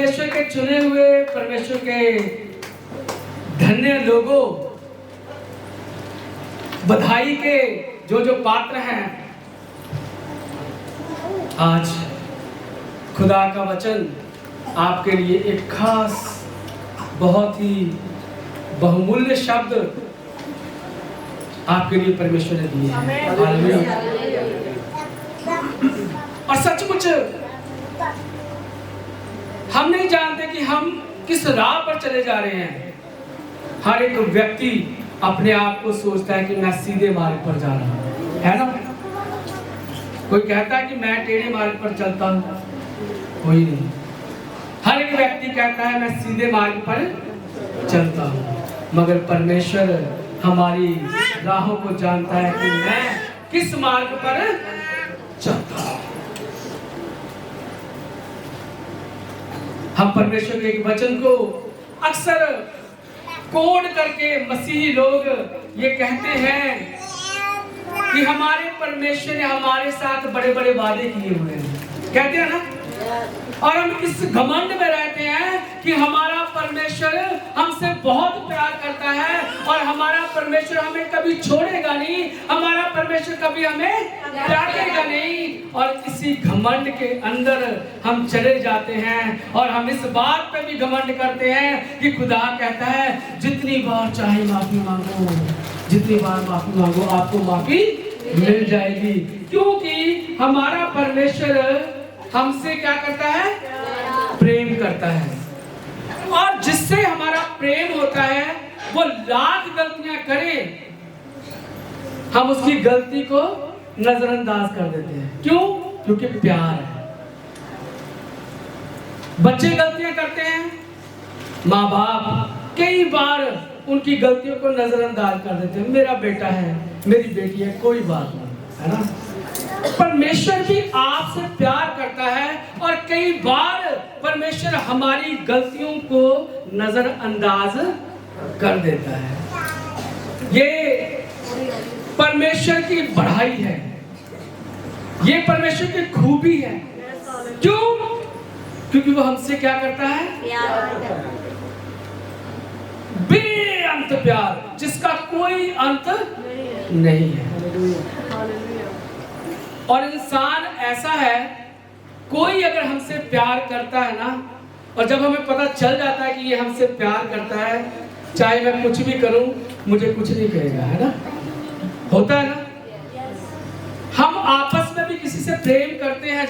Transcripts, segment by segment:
परमेश्वर के चुने हुए, परमेश्वर के धन्य लोगों, बधाई के जो पात्र हैं, आज खुदा का वचन आपके लिए एक खास, बहुत ही बहुमूल्य शब्द आपके लिए परमेश्वर ने दिए हैं। और सचमुच हम नहीं जानते कि हम किस राह पर चले जा रहे हैं। हर एक व्यक्ति अपने आप को सोचता है कि मैं सीधे मार्ग पर जा रहा हूं, है ना? कोई कहता है कि मैं टेढ़े मार्ग पर चलता हूं, कोई नहीं। हर एक व्यक्ति कहता है मैं सीधे मार्ग पर चलता हूं, मगर परमेश्वर हमारी राहों को जानता है कि मैं किस मार्ग पर चलता हूं। हम परमेश्वर के एक वचन को अक्सर कोड करके मसीही लोग ये कहते हैं कि हमारे परमेश्वर ने हमारे साथ बड़े बड़े वादे किए हुए हैं, कहते हैं ना। और हम इस घमंड में रहते हैं कि हमारा परमेश्वर हमसे बहुत प्यार करता है और हमारा परमेश्वर हमें कभी छोड़ेगा नहीं, हमारा परमेश्वर कभी हमें त्यागेगा नहीं। और इसी घमंड के अंदर हम चले जाते हैं और हम इस बात पे भी घमंड करते हैं कि खुदा कहता है जितनी बार चाहे माफी मांगो, जितनी बार माफी मांगो आपको माफी मिल जाएगी, क्योंकि हमारा परमेश्वर हमसे क्या करता है? प्रेम करता है। और जिससे हमारा प्रेम होता है वो लाख गलतियां करे, हम उसकी गलती को नजरअंदाज कर देते हैं। क्यों? क्योंकि प्यार है। बच्चे गलतियां करते हैं, माँ बाप कई बार उनकी गलतियों को नजरअंदाज कर देते हैं। मेरा बेटा है, मेरी बेटी है, कोई बात नहीं, है ना? परमेश्वर भी आपसे प्यार करता है और कई बार परमेश्वर हमारी गलतियों को नजरअंदाज कर देता है। ये परमेश्वर की बढ़ाई है, ये परमेश्वर की खूबी है। क्यों? क्योंकि वो हमसे क्या करता है? बेअंत प्यार, जिसका कोई अंत नहीं है। और इंसान ऐसा है, कोई अगर हमसे प्यार करता है ना, और जब हमें पता चल जाता है कि ये हमसे प्यार करता है, चाहे मैं कुछ भी करूं मुझे कुछ नहीं कहेगा, है ना? होता है ना? हम आपस में भी किसी से प्रेम करते हैं,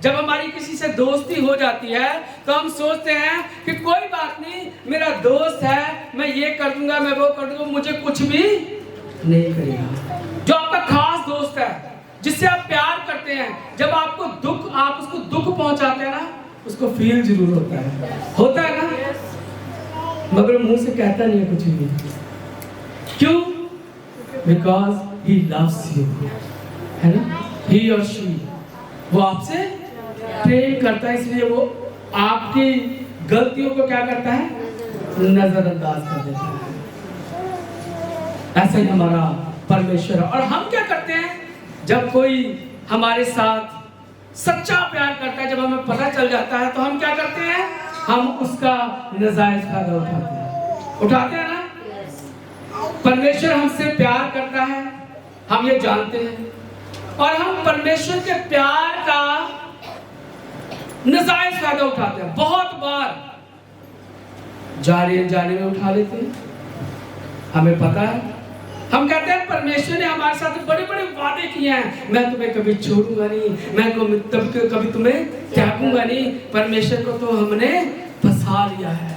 जब हमारी किसी से दोस्ती हो जाती है तो हम सोचते हैं कि कोई बात नहीं, मेरा दोस्त है, मैं ये कर दूंगा, मैं वो कर दूंगा, मुझे कुछ भी नहीं करेगा। जो आपका खास दोस्त है, जिससे आप प्यार करते हैं, जब आपको दुख, आप उसको दुख पहुंचाते हैं ना, उसको फील जरूर होता है ना, मगर मुंह से कहता नहीं है कुछ भी। क्यों? बिकॉज ही लव्स यू, है ना? ही और शी, वो आपसे प्रेम करता है, इसलिए वो आपकी गलतियों को क्या करता है? नजरअंदाज कर देता है। ऐसा ही हमारा परमेश्वर। और हम क्या करते हैं? जब कोई हमारे साथ सच्चा प्यार करता है, जब हमें पता चल जाता है, तो हम क्या करते हैं? हम उसका नाजायज फायदा उठाते हैं ना। परमेश्वर हमसे प्यार करता है, हम ये जानते हैं, और हम परमेश्वर के प्यार का नाजायज फायदा उठाते हैं। बहुत बार जाने में उठा लेते हैं। हमें पता है, हम कहते हैं परमेश्वर ने हमारे साथ बड़े बड़े वादे किए हैं, मैं तुम्हें कभी छोड़ूंगा नहीं, मैं कभी तुम्हें त्यागूंगा नहीं। परमेश्वर को तो हमने फंसा लिया है,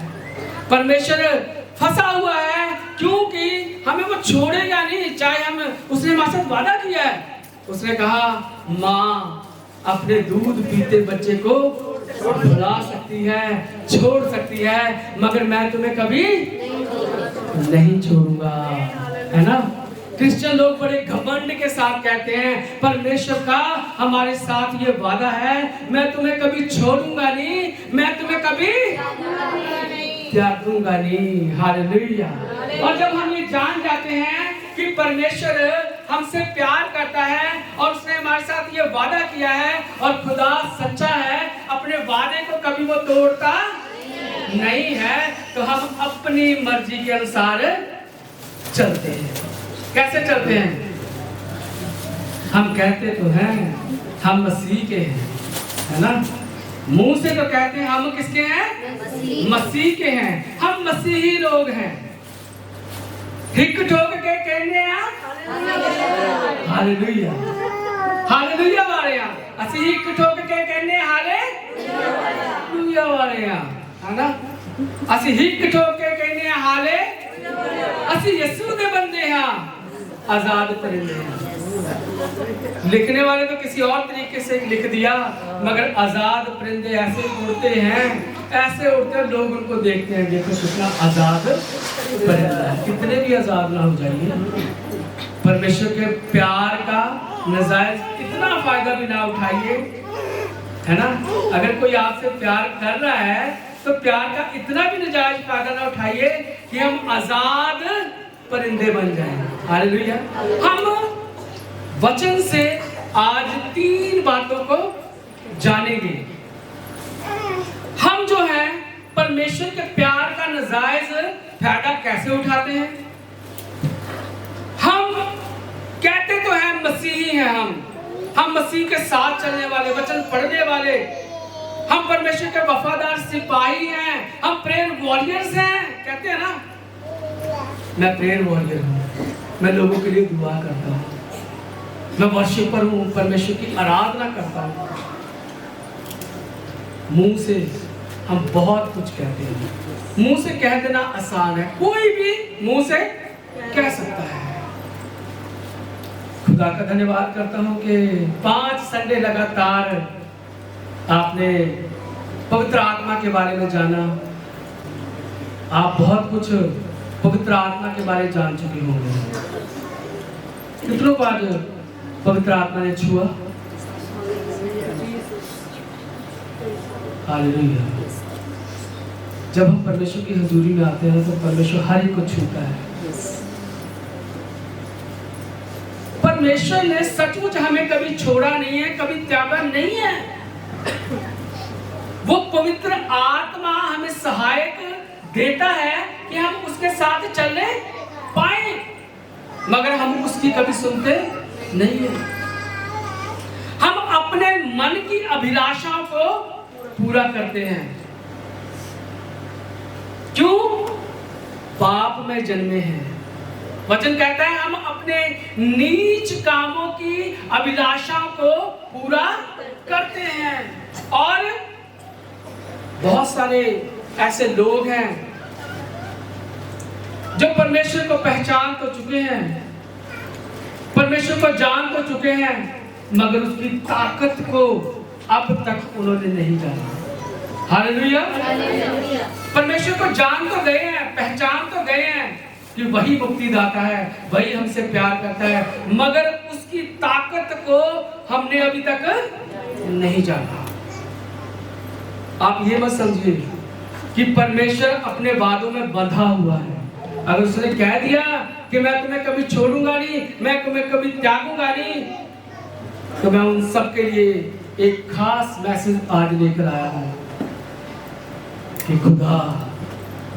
परमेश्वर फंसा हुआ है, क्योंकि हमें वो छोड़ेगा नहीं। चाहे हम, उसने हमारे साथ वादा किया है, उसने कहा माँ अपने दूध पीते बच्चे को भुला सकती है, छोड़ सकती है, मगर मैं तुम्हें कभी नहीं छोड़ूंगा, है ना? क्रिश्चियन लोग बड़े घमंड के साथ कहते हैं परमेश्वर का हमारे साथ ये वादा है, मैं तुम्हें कभी छोड़ूंगा नहीं, मैं तुम्हें कभी त्यागूंगा नहीं। हालेलुया। और जब हम ये जान जाते हैं कि परमेश्वर हमसे प्यार करता है और उसने हमारे साथ ये वादा किया है, और खुदा सच्चा है, अपने वादे को कभी वो तोड़ता नहीं है। तो हम अपनी मर्जी के अनुसार चलते हैं। कैसे चलते हैं? हम कहते तो हैं हम मसीह के हैं, है ना? मुंह से तो कहते हैं हम किसके हैं? मसीह के हैं। हम मसीही लोग हैं। हिक ठोक के कहने हालेलुया, हालेलुया वाले ਅਸੀਂ हिक ठोक के कहने हालेलुया वाले है ना? ਅਸੀਂ हिक ठोक के कहने हाले, ਅਸੀਂ यीशु दे बंदे हैं, आजाद परिंदे हैं। लिखने वाले तो किसी और तरीके से लिख दिया, मगर आजाद परिंदे ऐसे उड़ते हैं, ऐसे उड़ते हैं, लोग उनको देखते हैं, देखो कितना आजाद परिंदा है। कितने भी आजाद ना हो जाइए, परमेश्वर के प्यार का नाजायज इतना फायदा भी ना उठाइए, है ना? अगर कोई आपसे प्यार कर रहा है तो प्यार का इतना भी नाजायज फायदा ना उठाइए कि हम आजाद परिंदे बन जाएं। हालेलुया। हम वचन से आज 3 बातों को जानेंगे। हम जो है परमेश्वर के प्यार का नाजायज फायदा कैसे उठाते हैं। हम कहते तो हैं मसीही हैं, हम मसीह के साथ चलने वाले, वचन पढ़ने वाले, हम परमेश्वर के वफादार सिपाही हैं, हम प्रेयर वॉरियर्स हैं। कहते हैं ना, मैं प्रेयर वॉरियर हूं, मैं लोगों के लिए दुआ करता हूं, मैं वर्शिपर हूं, परमेश्वर की आराधना करता हूं। मुंह से हम बहुत कुछ कहते हैं, मुंह से कह देना आसान है, कोई भी मुंह से कह सकता है। खुदा का धन्यवाद करता हूं कि 5 संडे लगातार आपने पवित्र आत्मा के बारे में जाना। आप बहुत कुछ पवित्र आत्मा के बारे में जान चुके होंगे। कितनों को आज पवित्र आत्मा ने छुआ? हालेलुया। जब हम परमेश्वर की हजूरी में आते हैं तो परमेश्वर हर एक को छूता है। परमेश्वर ने सचमुच हमें कभी छोड़ा नहीं है, कभी त्यागा नहीं है। वो पवित्र आत्मा हमें सहायक देता है कि हम उसके साथ चलने पाए, मगर हम उसकी कभी सुनते नहीं है। हम अपने मन की अभिलाषाओं को पूरा करते हैं। क्यों? पाप में जन्मे हैं। वचन कहता है हम अपने नीच कामों की अभिलाषाओं को पूरा करते हैं। और बहुत सारे ऐसे लोग हैं जो परमेश्वर को पहचान तो चुके हैं, परमेश्वर को जान तो चुके हैं, मगर उसकी ताकत को अब तक उन्होंने नहीं जाना। हालेलुया। परमेश्वर को जान तो गए हैं, पहचान तो गए हैं कि वही मुक्तिदाता है, वही हमसे प्यार करता है, मगर उसकी ताकत को हमने अभी तक नहीं जाना। आप ये मत समझिए कि परमेश्वर अपने वादों में बंधा हुआ है। अगर उसने कह दिया कि मैं तुम्हें कभी छोड़ूंगा नहीं, मैं तुम्हें कभी त्यागूंगा नहीं, तो मैं उन सब के लिए एक खास मैसेज आज लेकर आया हूं कि खुदा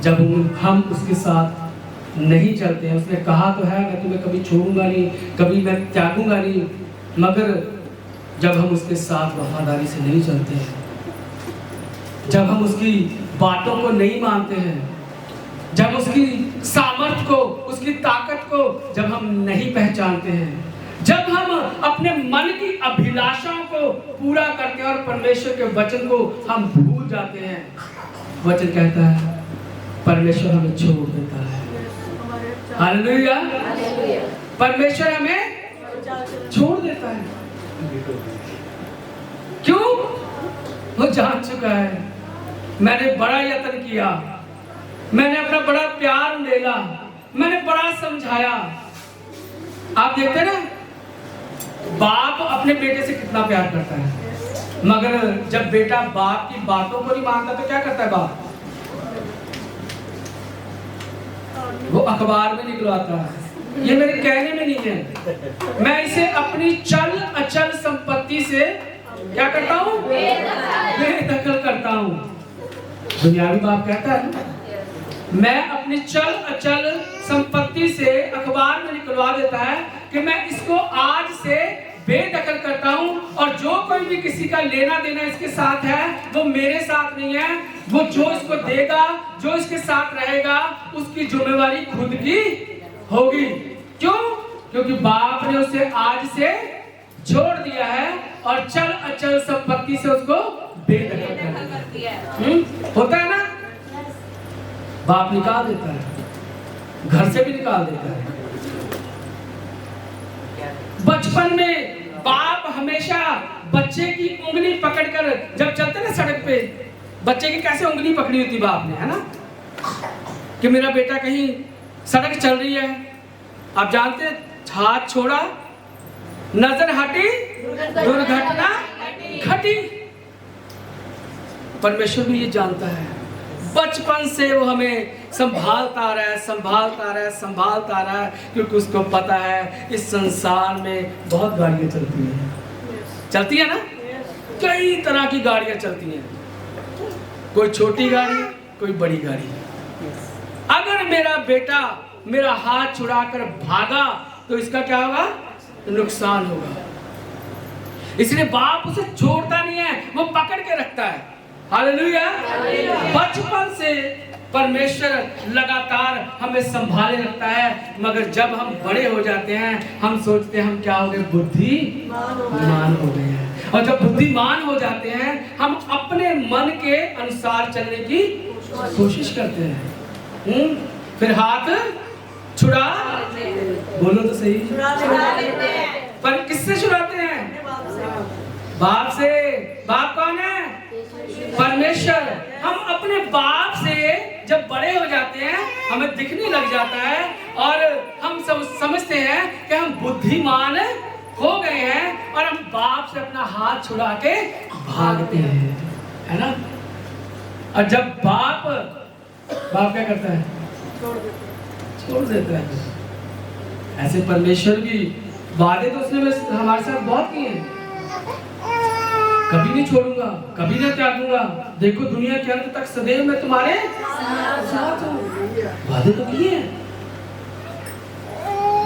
जब हम उसके साथ नहीं चलते हैं, उसने कहा तो है मैं तुम्हें कभी छोड़ूंगा नहीं, कभी मैं त्यागूंगा नहीं, मगर जब हम उसके साथ वफादारी से नहीं चलते हैं, जब हम उसकी बातों को नहीं मानते हैं, जब उसकी सामर्थ को, उसकी ताकत को जब हम नहीं पहचानते हैं, जब हम अपने मन की अभिलाषाओं को पूरा करते हैं और परमेश्वर के वचन को हम भूल जाते हैं, वचन कहता है परमेश्वर हमें छोड़ देता है। हालेलुया। परमेश्वर हमें छोड़ देता है। क्यों? वो जान चुका है मैंने बड़ा यत्न किया, मैंने अपना बड़ा प्यार लेला, मैंने बड़ा समझाया। आप देखते हैं ना, बाप अपने बेटे से कितना प्यार करता है, मगर जब बेटा बाप की बातों को नहीं मानता तो क्या करता है बाप? वो अखबार में निकलवाता है, ये मेरे कहने में नहीं है, मैं इसे अपनी चल अचल संपत्ति से क्या करता हूँ, बेदखल करता हूँ। दुनियावी बाप कहता है मैं अपनी चल अचल संपत्ति से अखबार में निकलवा देता है कि मैं इसको आज से बेदखल करता हूं, और जो कोई भी किसी का लेना देना इसके साथ है वो मेरे साथ नहीं है, वो जो इसको देगा, जो इसके साथ रहेगा, उसकी जिम्मेवारी खुद की होगी। क्यों? क्योंकि बाप ने उसे आज से छोड़ दिया है और चल अचल संपत्ति से उसको बेदखल कर दिया। होता है ना, बाप निकाल देता है, घर से भी निकाल देता है। बचपन में बाप हमेशा बच्चे की उंगली पकड़कर, जब चलते ना सड़क पे, बच्चे की कैसे उंगली पकड़ी होती बाप ने, है ना, कि मेरा बेटा कहीं सड़क चल रही है, आप जानते, हाथ छोड़ा, नजर हटी, दुर्घटना घटी। परमेश्वर भी ये जानता है, बचपन से वो हमें संभालता रहा है, क्योंकि उसको पता है इस संसार में बहुत गाड़ियां चलती है ना, कई तरह की गाड़ियां चलती हैं, कोई छोटी गाड़ी, कोई बड़ी गाड़ी। अगर मेरा बेटा मेरा हाथ छुड़ाकर भागा तो इसका क्या होगा, नुकसान होगा। इसलिए बाप उसे छोड़ता नहीं है, वो पकड़ के रखता है। हालेलुया। बचपन से परमेश्वर लगातार हमें संभाले रखता है, मगर जब हम बड़े हो जाते हैं हम सोचते हैं हम क्या हो गए, बुद्धिमान हो गए हैं। और जब बुद्धिमान हो जाते हैं हम अपने मन के अनुसार चलने की कोशिश करते हैं। फिर हाथ छुड़ा, बोलो तो सही, पर किससे छुड़ाते हैं? बाप से। बाप कौन है? परमेश्वर। हम अपने बाप से जब बड़े हो जाते हैं हमें दिखने लग जाता है और हम समझते हैं कि हम बुद्धिमान हो गए हैं और हम बाप से अपना हाथ छुड़ा के भागते हैं, है ना। और जब बाप क्या करता है, छोड़ देता है। ऐसे परमेश्वर की वादे तो उसने हमारे साथ बहुत किए हैं, कभी नहीं छोड़ूंगा, कभी नहीं त्यागूंगा, देखो दुनिया के अंत तक सदैव मैं तुम्हारे साथ हूं, वादे तो किए हैं।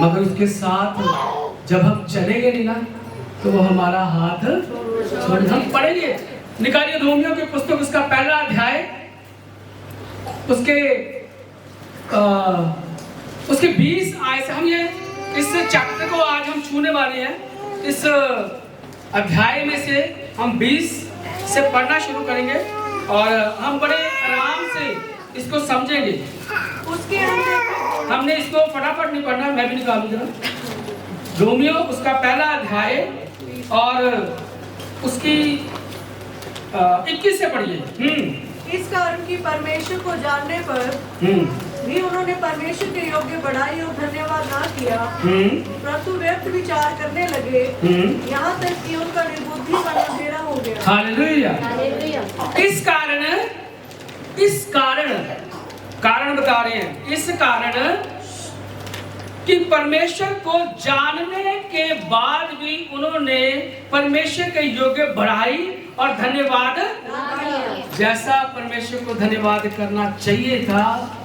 मगर उसके साथ जब हम चलेंगे नहीं ना तो वो हमारा हाथ छोड़, हम पढ़ेंगे, निकालिए रोमियो की पुस्तक उसका पहला अध्याय, उसके 20 आयत से हम ये इस चैप्टर को आज हम छूने वाले हैं। इस अध्याय में से हम 20 से पढ़ना शुरू करेंगे और हम बड़े आराम से इसको समझेंगे। उसके हमने इसको फटाफट नहीं पढ़ना, मैं भी निकालूंगा। रोमियो उसका पहला अध्याय और उसकी 21 से पढ़िए। इस कारण की परमेश्वर को जानने पर भी उन्होंने परमेश्वर के योग्य बढ़ाई और धन्यवाद ना किया, परंतु व्यर्थ विचार करने लगे, यहाँ तक कि उनका निर्बुद्धि का अंधेरा हो गया। हालेलुया। इस कारण बता रहे हैं, इस कारण कि परमेश्वर को जानने के बाद भी उन्होंने परमेश्वर के योग्य बढ़ाई और धन्यवाद, जैसा परमेश्वर को धन्यवाद करना चाहिए था।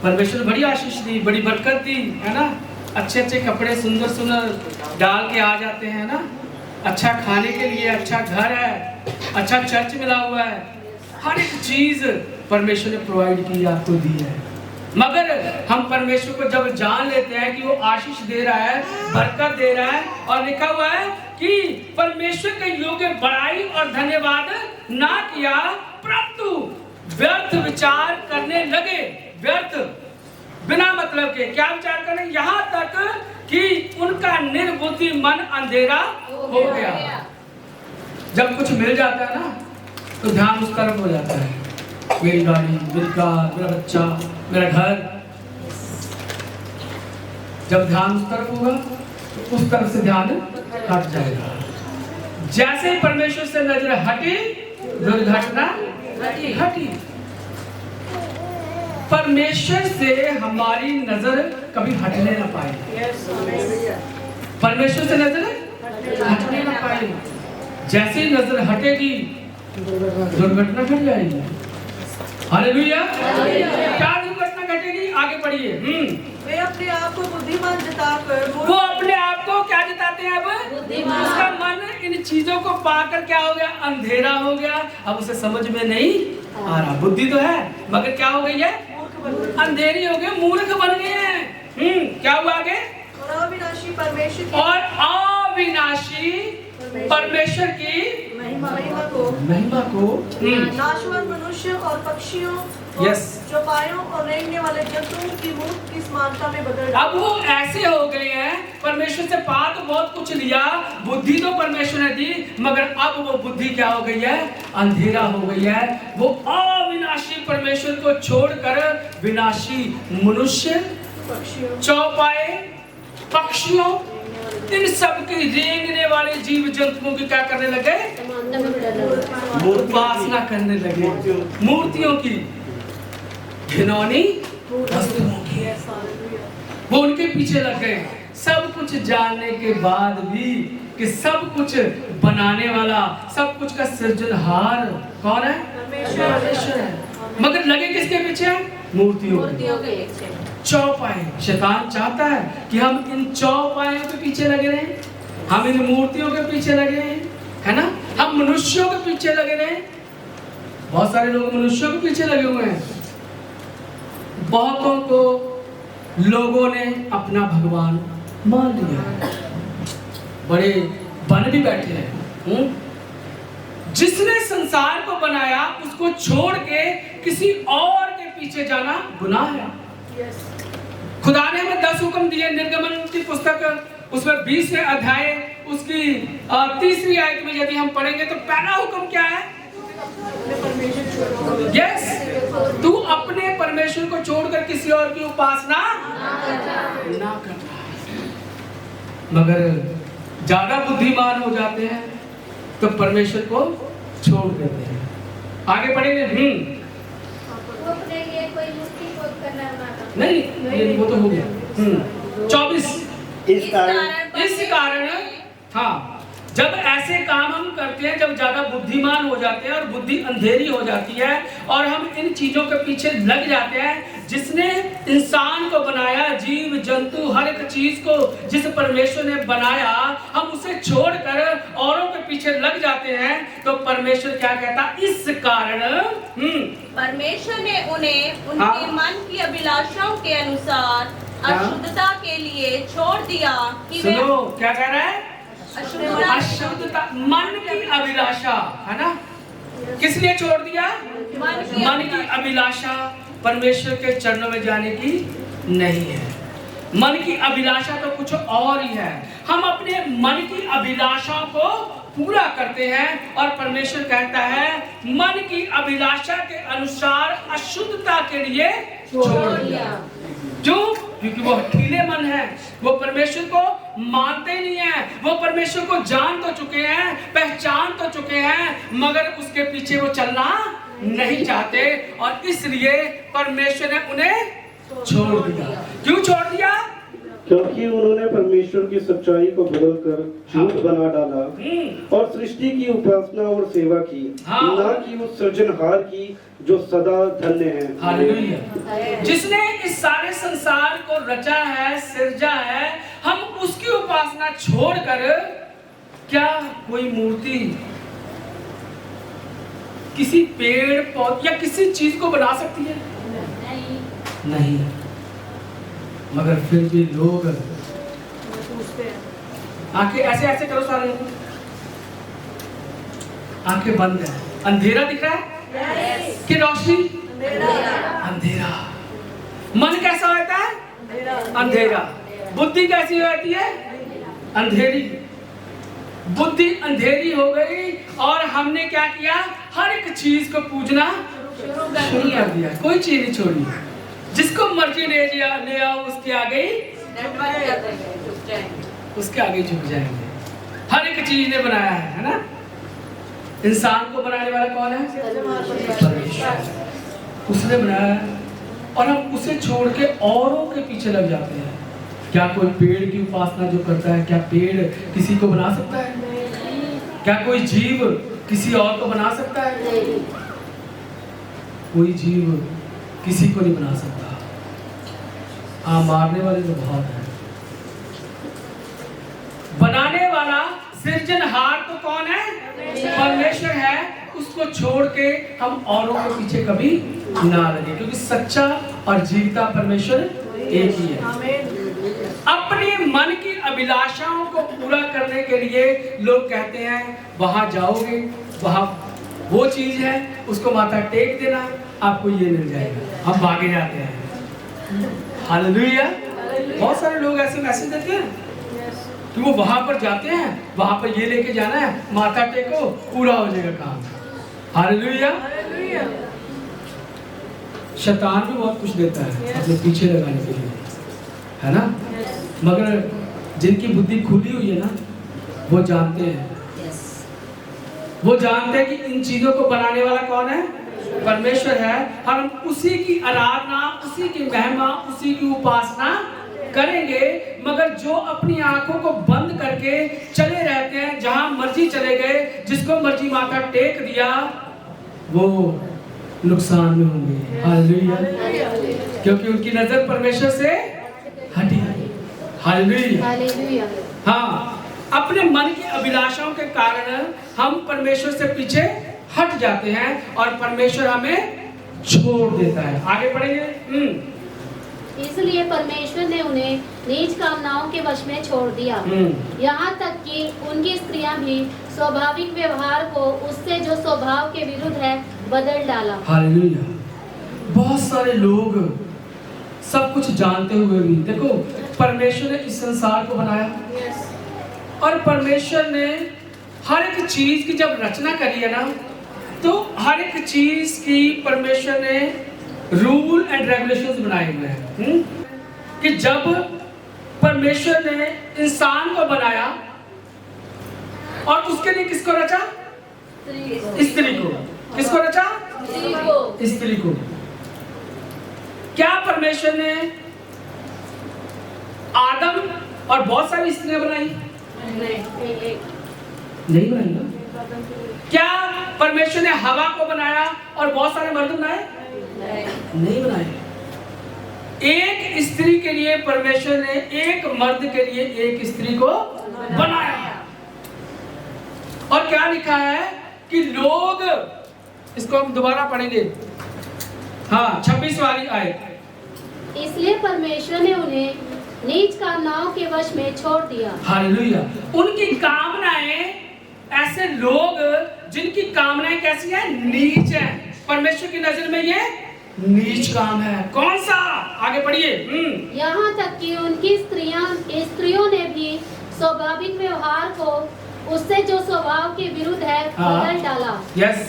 परमेश्वर बड़ी आशीष दी, बड़ी बरकत दी, है ना। अच्छे अच्छे कपड़े सुंदर सुंदर डाल के आ जाते हैं ना, अच्छा खाने के लिए अच्छा घर है, अच्छा चर्च मिला हुआ है, हर एक चीज परमेश्वर ने प्रोवाइड की, आपको दी है। मगर हम परमेश्वर को जब जान लेते हैं कि वो आशीष दे रहा है, बरकत दे रहा है, और लिखा हुआ है कि परमेश्वर के योग्य बड़ाई और धन्यवाद ना किया, परंतु व्यर्थ विचार करने लगे। व्यर्थ, बिना मतलब के क्या विचार करने, यहाँ तक कि उनका निर्बुद्धि मन अंधेरा हो गया। जब कुछ मिल जाता है ना तो ध्यान उस तरफ हो जाता है, मेरी गाड़ी, मेरी कार, मेरा बच्चा, मेरा घर। जब ध्यान उस तरफ होगा तो उस तरफ से ध्यान हट जाएगा। जैसे ही परमेश्वर से नजर हटी, दुर्घटना घटी। परमेश्वर से हमारी नजर कभी हटने ना पाए। Yes, hallelujah. परमेश्वर से नजर हटने ना पाए। जैसे ही नजर हटेगी दुर्घटना घट जाएगी। हालेलुया। क्या दुर्घटना घटेगी? आगे पढ़िए। वे अपने आप को बुद्धिमान जताकर वो अपने आप को क्या जताते हैं? अब उसका मन इन चीजों को पाकर क्या हो गया? अंधेरा हो गया। अब उसे समझ में नहीं आ रहा। बुद्धि तो है मगर क्या हो गई है? अंधेरी हो गई, मूर्ख बन गए हैं। क्या हुआ आगे? और अविनाशी परमेश्वर की और अविनाशी परमेश्वर की महिमा को नाशवान मनुष्य और पक्षियों और चौपायों और रेंगने वाले जंतुओं की मूर्त की समानता में बदल। अब वो ऐसे हो गए हैं, परमेश्वर से पा तो बहुत कुछ लिया, बुद्धि तो परमेश्वर ने दी, मगर अब वो बुद्धि क्या हो गई है? अंधेरा हो गई है। वो अविनाशी परमेश्वर को छोड़कर विनाशी मनुष्य, चौपाए, पक्षियों, इन सब की रेंगने वाले जीव जंतुओं की क्या करने लगे? उपासना करने लगे। मूर्तियों की, घिनौनी वस्तुओं की। वो उनके पीछे लग गए। सब कुछ जानने के बाद भी कि सब कुछ बनाने वाला, सब कुछ का सृजनहार कौन है? परमेश्वर है। मगर लगे किसके पीछे? मूर्तियों के पीछे। चौपाए। शैतान चाहता है कि हम इन चौपायों के पीछे लगे रहें, हम इन मूर्तियों के पीछे लगे हैं, है ना? हम मनुष्यों के पीछे लगे रहें। बहुत सारे लोग मनुष्यों के पीछे लगे हुए हैं। बहुतों को लोगों ने अपना भगवान मान लिया है। बड़े बन भी बैठे हैं। जिसने संसार को बनाया उसको छोड़ के किसी और के पीछे जाना गुनाह है। खुदा ने हमें 10 हुक्म दिए। निर्गमन की पुस्तक उसमें 20वें अध्याय उसकी 3री आयत में यदि हम पढ़ेंगे तो पहला हुक्म क्या है? यस, तू अपने परमेश्वर को छोड़कर किसी और की उपासना ना करना। मगर ज्यादा बुद्धिमान हो जाते हैं तो परमेश्वर को छोड़ देते हैं। आगे पढ़ेंगे। नहीं, वो तो हो गया। 24 इस कारण हाँ, जब ऐसे काम हम करते हैं, जब ज्यादा बुद्धिमान हो जाते हैं और बुद्धि अंधेरी हो जाती है और हम इन चीजों के पीछे लग जाते हैं, जिसने इंसान को बनाया, जीव जंतु हर एक चीज को जिस परमेश्वर ने बनाया, हम उसे छोड़कर औरों के पीछे लग जाते हैं, तो परमेश्वर क्या कहता? इस कारण परमेश्वर ने उन्हें उनके मन की अभिलाषाओं के अनुसार अशुद्धता के लिए छोड़ दिया कि वे क्या कह रहा है? अशुद्धता, मन की अभिलाषा, है ना? किस लिए छोड़ दिया? मन की अभिलाषा परमेश्वर के चरणों में जाने की नहीं है। मन की अभिलाषा तो कुछ और ही है। हम अपने मन की अभिलाषा को पूरा करते हैं और परमेश्वर कहता है मन की अभिलाषा के अनुसार अशुद्धता के लिए छोड़ दिया। क्यों? क्योंकि वो हठीले मन है, वो परमेश्वर को मानते नहीं है, वो परमेश्वर को जान तो चुके हैं, पहचान तो चुके हैं, मगर उसके पीछे वो चलना नहीं चाहते और इसलिए परमेश्वर ने उन्हें छोड़ दिया। क्यों छोड़ दिया? क्योंकि उन्होंने परमेश्वर की सच्चाई को बदलकर झूठ बना डाला और सृष्टि की उपासना और सेवा की, ना कि उस सृजनहार की जो सदा धन्य है। हालेलुया। जिसने इस सारे संसार को रचा है, सिरजा है, हम उसकी उपासना छोड़कर क्या कोई मूर्ति, किसी पेड़ पौधे या किसी चीज को बना सकती है? नहीं। मगर फिर भी लोग आंखें ऐसे ऐसे करो, सारे आंखें बंद है। अंधेरा दिख रहा है कि रोशनी? अंधेरा। मन कैसा होता है? अंधेरा। बुद्धि कैसी होती है? अंधेरी। बुद्धि अंधेरी हो गई और हमने क्या किया? हर एक चीज को पूजना शुरू कर दिया। कोई चीज नहीं छोड़ी। जिसको मर्जी ले आओ उसके आगे झुक जाएंगे। हर एक चीज ने बनाया है ना? इंसान को बनाने वाला कौन है? परमेश्वर। उसने बनाया और हम उसे छोड़ के औरों के पीछे लग जाते हैं। क्या कोई पेड़ की उपासना जो करता है, क्या पेड़ किसी को बना सकता है? क्या कोई जीव किसी और को बना सकता है? कोई जीव किसी को नहीं बना सकता। मारने वाले तो बहुत है, बनाने वाला सृजनहार तो कौन है? परमेश्वर है। उसको छोड़ के हम औरों के पीछे कभी ना लगे, क्योंकि सच्चा और जीवता परमेश्वर एक ही है। अपने मन की अभिलाषाओं को पूरा करने के लिए लोग कहते हैं वहां जाओगे, वहां वो चीज है, उसको माथा टेक देना, आपको ये मिल जाएगा। हम भागे जाते हैं। हालेलुया। बहुत सारे लोग ऐसे मैसेज देते हैं कि वो वहां पर जाते हैं, वहां पर ये लेके जाना है, माथा टेको, पूरा हो जाएगा काम। हालेलुया। शैतान भी बहुत कुछ देता है अपने पीछे लगाने के लिए, है ना? मगर जिनकी बुद्धि खुली हुई है ना, वो जानते हैं, वो जानते हैं कि इन चीजों को बनाने वाला कौन है? परमेश्वर है। हम उसी की आराधना, उसी की महिमा, उसी की उपासना करेंगे। मगर जो अपनी आंखों को बंद करके चले रहते हैं, जहां मर्जी चले गए, जिसको मर्जी माथा टेक दिया, वो नुकसान में होंगे। हालेलुया। क्योंकि उनकी नजर परमेश्वर से हटी। हालेलुया। हाँ, अपने मन की अभिलाषाओं के कारण हम परमेश्वर से पीछे हट जाते हैं और परमेश्वर हमें छोड़ देता है। आगे पढ़ेंगे। इसलिए परमेश्वर ने उन्हें नीच कामनाओं के वश में छोड़ दिया, यहाँ तक कि उनकी स्त्रियां भी स्वाभाविक व्यवहार को उससे जो स्वभाव के विरुद्ध है बदल डाला। हालेलुया। बहुत सारे लोग सब कुछ जानते हुए भी, देखो परमेश्वर ने इस संसार को बनाया और परमेश्वर ने हर एक चीज की जब रचना करी है ना, तो हर एक चीज की परमेश्वर ने रूल एंड रेगुलेशंस बनाए हुए हैं कि जब परमेश्वर ने इंसान को बनाया और उसके लिए किसको रचा? स्त्री को। किसको रचा? स्त्री को। क्या परमेश्वर ने आदम और बहुत सारी स्त्रियां बनाई? नहीं बनाई ना। क्या परमेश्वर ने हवा को बनाया और बहुत सारे मर्द बनाए? नहीं बनाए। एक स्त्री के लिए परमेश्वर ने एक मर्द के लिए एक स्त्री को बनाया। और क्या लिखा है कि लोग, इसको हम दोबारा पढ़ेंगे, हाँ 26 वाली आयत। इसलिए परमेश्वर ने उन्हें नीच कामनाओं के वश में छोड़ दिया। हालेलुया। उनकी कामनाएं, ऐसे लोग जिनकी कामनाएं कैसी हैं? नीच है। परमेश्वर की नजर में ये नीच काम है। कौन सा? आगे पढ़िए। यहाँ तक कि उनकी स्त्रियों ने भी स्वाभाविक व्यवहार को उससे जो स्वभाव के विरुद्ध है बदल डाला। यस।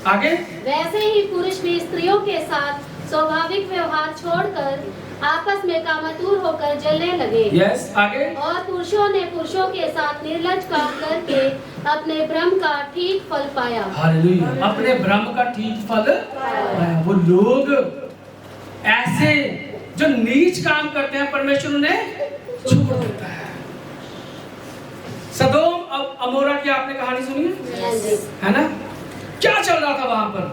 आगे। वैसे ही पुरुष भी स्त्रियों के साथ स्वाभाविक व्यवहार छोड़कर आपस में कामातुर होकर जलने लगे। यस। आगे। और पुरुषों ने पुरुषों के साथ निर्लज्ज काम करके अपने भ्रम का ठीक फल पाया। हालेलुया। अपने भ्रम का ठीक फल पाया। वो लोग ऐसे जो नीच काम करते हैं, परमेश्वर उन्हें छोड़ देता है। सदोम और अमोरा की आपने कहानी सुनी है ना? क्या चल रहा था वहां पर?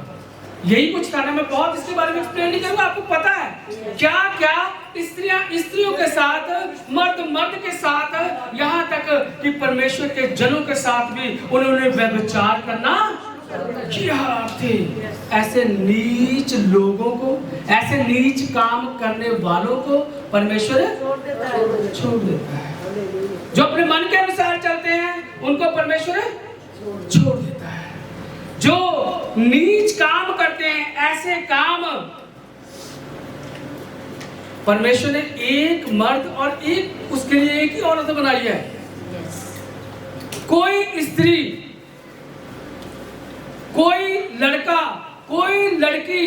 यही कुछ था ना। मैं बहुत इसके बारे में एक्सप्लेन नहीं करूंगा, आपको पता है क्या क्या स्त्रियों के साथ, मर्द के साथ, यहाँ तक कि परमेश्वर के जनों के साथ भी उन्होंने व्यभिचार करना किया थे। ऐसे नीच लोगों को, ऐसे नीच काम करने वालों को परमेश्वर छोड़ देता है। जो अपने मन के अनुसार चलते हैं उनको परमेश्वर छोड़ देता है। जो नीच काम करते हैं, ऐसे काम परमेश्वर ने एक मर्द और एक, उसके लिए एक ही औरत बनाई है। कोई स्त्री, कोई लड़का, कोई लड़की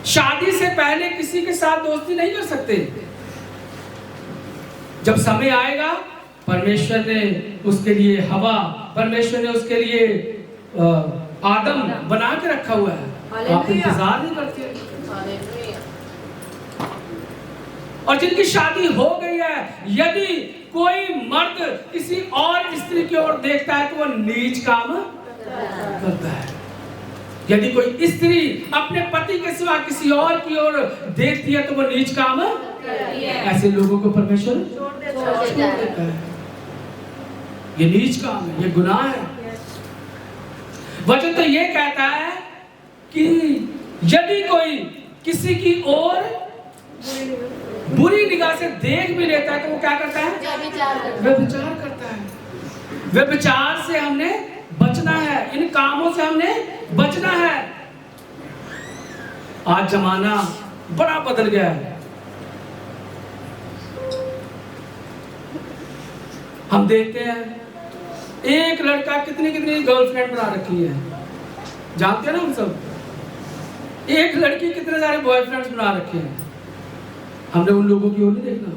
शादी से पहले किसी के साथ दोस्ती नहीं कर सकते। जब समय आएगा, परमेश्वर ने उसके लिए हवा, परमेश्वर ने उसके लिए आदम बना के रखा हुआ है, आप इंतजार नहीं करते। और जिनकी शादी हो गई है, यदि कोई मर्द किसी और स्त्री की ओर देखता है तो वो नीच काम करता है। यदि कोई स्त्री अपने पति के सिवा किसी और की ओर देखती है तो वो नीच काम ऐसे लोगों को परमेश्वर छोड़ देता है। ये नीच काम है, ये गुनाह है। वचन तो ये कहता है कि यदि कोई किसी की ओर बुरी निगाह से देख भी लेता है तो वो क्या करता है? व्यभिचार करता है। व्यभिचार से हमने बचना है, इन कामों से हमने बचना है। आज जमाना बड़ा बदल गया है। हम देखते हैं एक लड़का कितनी कितनी गर्लफ्रेंड बना रखी है, जानते हैं ना हम सब। एक लड़की कितने सारे बॉयफ्रेंड्स बना रखे हैं। हमने उन लोगों की ओर नहीं देखना।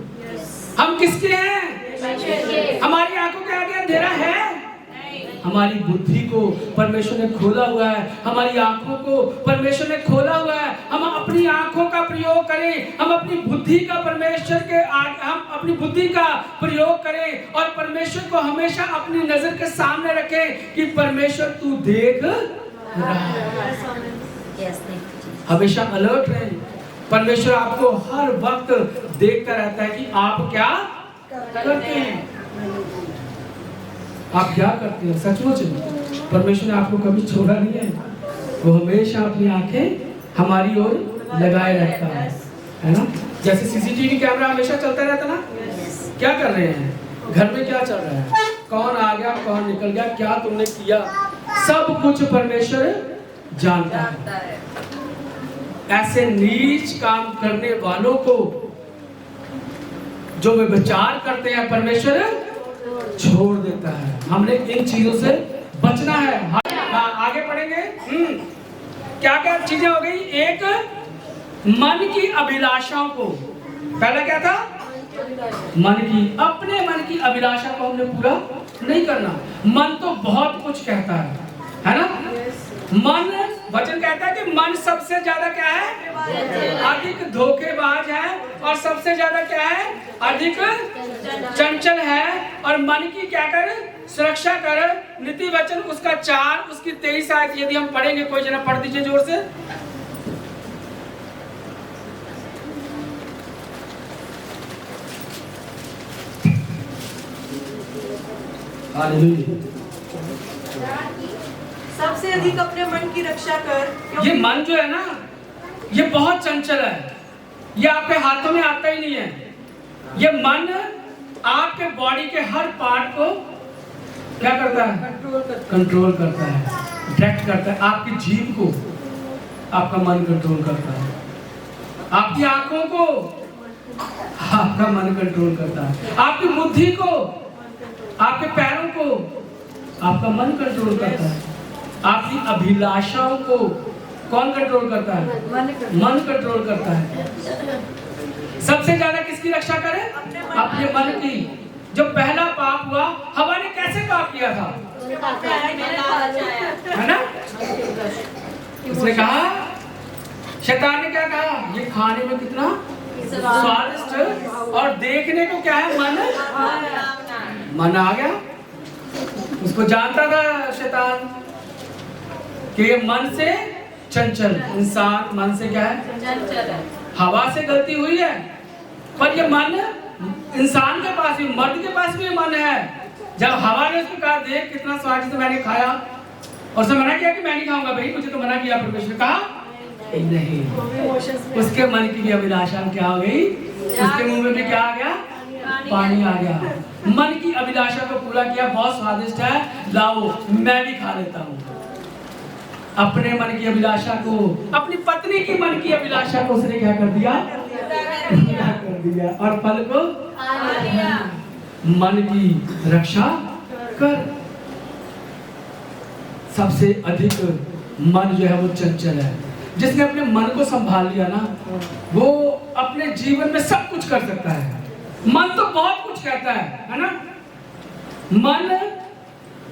हम किसके हैं? हमारी आंखों के आगे अंधेरा है। हमारी बुद्धि को परमेश्वर ने खोला हुआ है, हमारी आंखों को परमेश्वर ने खोला हुआ है। हम अपनी आंखों का प्रयोग करें, हम अपनी बुद्धि का परमेश्वर के हम अपनी बुद्धि का प्रयोग करें और परमेश्वर को हमेशा अपनी नजर के सामने रखें कि परमेश्वर तू देख रहा है। हमेशा अलर्ट रहें। परमेश्वर आपको हर वक्त देखता रहता है कि आप क्या करते हैं, आप क्या करते हैं। सचमुच परमेश्वर ने आपको कभी छोड़ा नहीं है। वो हमेशा अपनी आंखें हमारी ओर लगाए रखता है ना। जैसे सीसीटीवी कैमरा हमेशा चलता रहता ना, क्या कर रहे हैं घर में, क्या चल रहा है, कौन आ गया कौन निकल गया, क्या तुमने किया, सब कुछ परमेश्वर जानता है। ऐसे नीच काम करने वालों को जो वे विचार करते हैं परमेश्वर छोड़ देता है। हमने इन चीजों से बचना है। आगे पढ़ेंगे। क्या क्या चीजें हो गई? एक, मन की अभिलाषाओं को, पहला क्या था? अपने मन की अभिलाषा को हमने पूरा नहीं करना। मन तो बहुत कुछ कहता है ना। मन, वचन कहता है कि मन सबसे ज्यादा क्या है? अधिक धोखेबाज है और सबसे ज्यादा क्या है? अधिक चंचल है। और मन की क्या कर? सुरक्षा कर। नीति वचन उसका 4 उसकी 23 आयत यदि हम पढ़ेंगे, कोई जना पढ़ दीजिए जोर से। हालेलुया। सबसे अधिक अपने मन की रक्षा कर। ये मन जो है ना, ये बहुत चंचल है। ये आपके हाथों में आता ही नहीं है। ये मन आपके बॉडी के हर पार्ट को क्या करता है? कंट्रोल करता है, डायरेक्ट करता है। आपकी जीभ को आपका मन कंट्रोल करता है, आपकी आंखों को आपका मन कंट्रोल करता है, आपकी बुद्धि को, आपके पैरों को आपका मन कंट्रोल करता है, आपकी अभिलाषाओं को कौन कंट्रोल करता है? मन कंट्रोल करता है। सबसे ज्यादा किसकी रक्षा करे? अपने मन की। जो पहला पाप हुआ, हवा ने कैसे पाप किया था? है ना? उसने कहा, शैतान ने क्या कहा? ये खाने में कितना स्वादिष्ट और देखने को क्या है? मन आ गया। उसको जानता था शैतान कि ये मन से चंचल, इंसान मन से क्या है? चंचल है। हवा से गलती हुई है, पर ये मन इंसान के पास भी, मर्द के पास भी मन है। जब हवा ने उसको कहा, देख कितना स्वादिष्ट मैंने खाया, और उसने मना किया कि मैं नहीं खाऊंगा। भाई मुझे तो मना किया परमेश्वर ने। कहा नहीं। उसके मन की भी अभिलाषा क्या हो गई? उसके मुंह में भी क्या आ गया? पानी आ गया। मन की अभिलाषा को पूरा किया, बहुत स्वादिष्ट है, लाओ मैं भी खा लेता हूँ। अपने मन की अभिलाषा को, अपनी पत्नी की मन की अभिलाषा को उसने क्या कर दिया? पूरा कर दिया। और फल को मन की रक्षा कर। सबसे अधिक मन जो है वो चंचल है। जिसने अपने मन को संभाल लिया ना, वो अपने जीवन में सब कुछ कर सकता है। मन तो बहुत कुछ कहता है ना। मन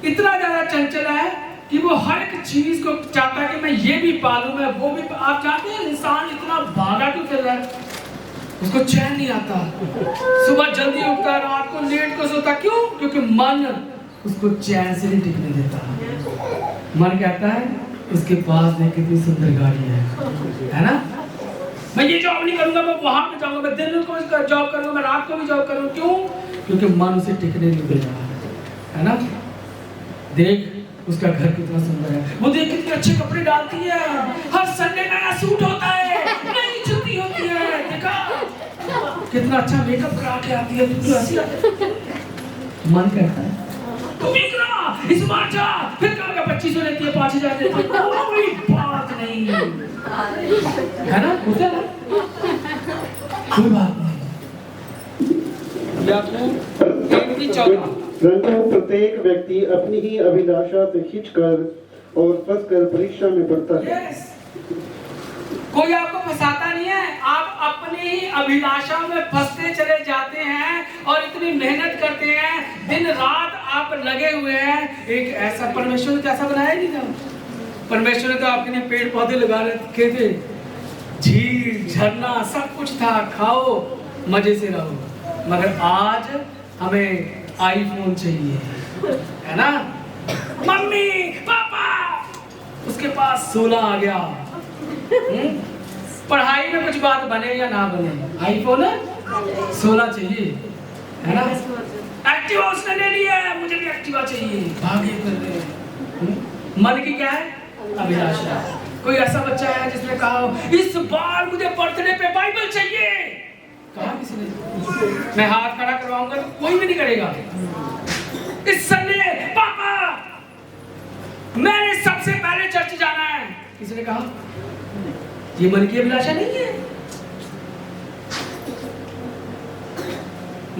इतना ज्यादा चंचल है कि वो हर एक चीज को चाहता है कि मैं ये भी पालूं, मैं वो भी। आप जानते हैं इंसान इतना भागा क्यों चल रहा है? उसको चैन नहीं आता, सुबह जल्दी उठता है, रात को लेट को सोता। क्यों? क्योंकि मन उसको चैन से नहीं टिकने देता। मन कहता है उसके पास देख कितनी सुंदर गाड़ी है ना, मैं ये जॉब नहीं करूंगा, मैं वहां पे जाऊंगा, मैं दिन को जॉब करूंगा, मैं रात को भी जॉब करूंगा। क्यों? क्योंकि मन उसे टिकने नहीं दे रहा है ना। देख उसका घर कितना सुंदर है, वो देख कितने अच्छे कपड़े डालती है, हर संडे नया सूट होता है, नई छुट्टी होती है, देखा कितना अच्छा मेकअप करा के आती है, कितनी हंसी आती है। मन कहता है तुम भी करा, इस बार जा, फिर कहेगा 2500 लेती है, 5000 देती है, कोई बात नहीं है ना, होता है कोई बात नहीं। परंतु प्रत्येक व्यक्ति अपनी ही अभिलाषा से खींचकर और फंसकर परीक्षा में पड़ता है। कोई आपको फंसाता नहीं है, आप अपनी ही अभिलाषा में फंसते चले जाते हैं और इतनी मेहनत करते हैं, दिन रात आप लगे हुए हैं। एक ऐसा परमेश्वर ने तो ऐसा बनाया नहीं था। परमेश्वर ने तो आपके लिए पेड़ पौधे लगा रखे थे, झील झरना सब कुछ था, खाओ मजे से रहो। मगर आज हमें आईफोन चाहिए, है ना। मम्मी पापा, उसके पास 16 आ गया। पढ़ाई में कुछ बात बने या ना बने, आईफोन 16 चाहिए, है ना। एक्टिवा उसने ले लिया है, मुझे भी एक्टिवा चाहिए, भागे कर रहे हैं। मन की क्या है? अभिलाषा। कोई ऐसा बच्चा है जिसने कहा इस बार मुझे बर्थडे पे बाइबल चाहिए? कहा किसी ने? मैं हाथ खड़ा करवाऊंगा तो कोई भी नहीं करेगा। इस संडे पापा मैंने सबसे पहले चर्च जाना है, किसी ने कहा? ये मन की अभिलाषा नहीं है।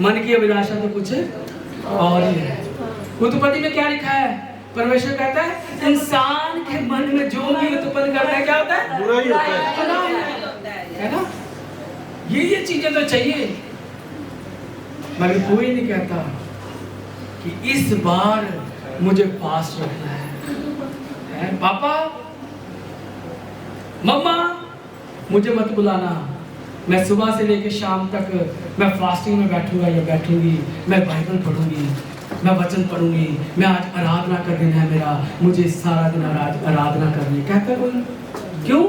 मन की अभिलाषा तो कुछ और ही है। उत्पत्ति में क्या लिखा है? परमेश्वर कहता है इंसान के मन में जो भी उत्पन्न करता है क्या होता है? बुरा ही होता है ना। ये चीजें तो चाहिए, मगर कोई नहीं कहता कि इस बार मुझे फास्ट रखना है। पापा मम्मा मुझे मत बुलाना, मैं सुबह से लेकर शाम तक मैं फास्टिंग में बैठूंगा या बैठूंगी, मैं बाइबल पढ़ूंगी, मैं वचन पढ़ूंगी, मैं आज आराधना कर देना है मेरा, मुझे सारा दिन आराधना करनी। कहता है कोई? क्यों?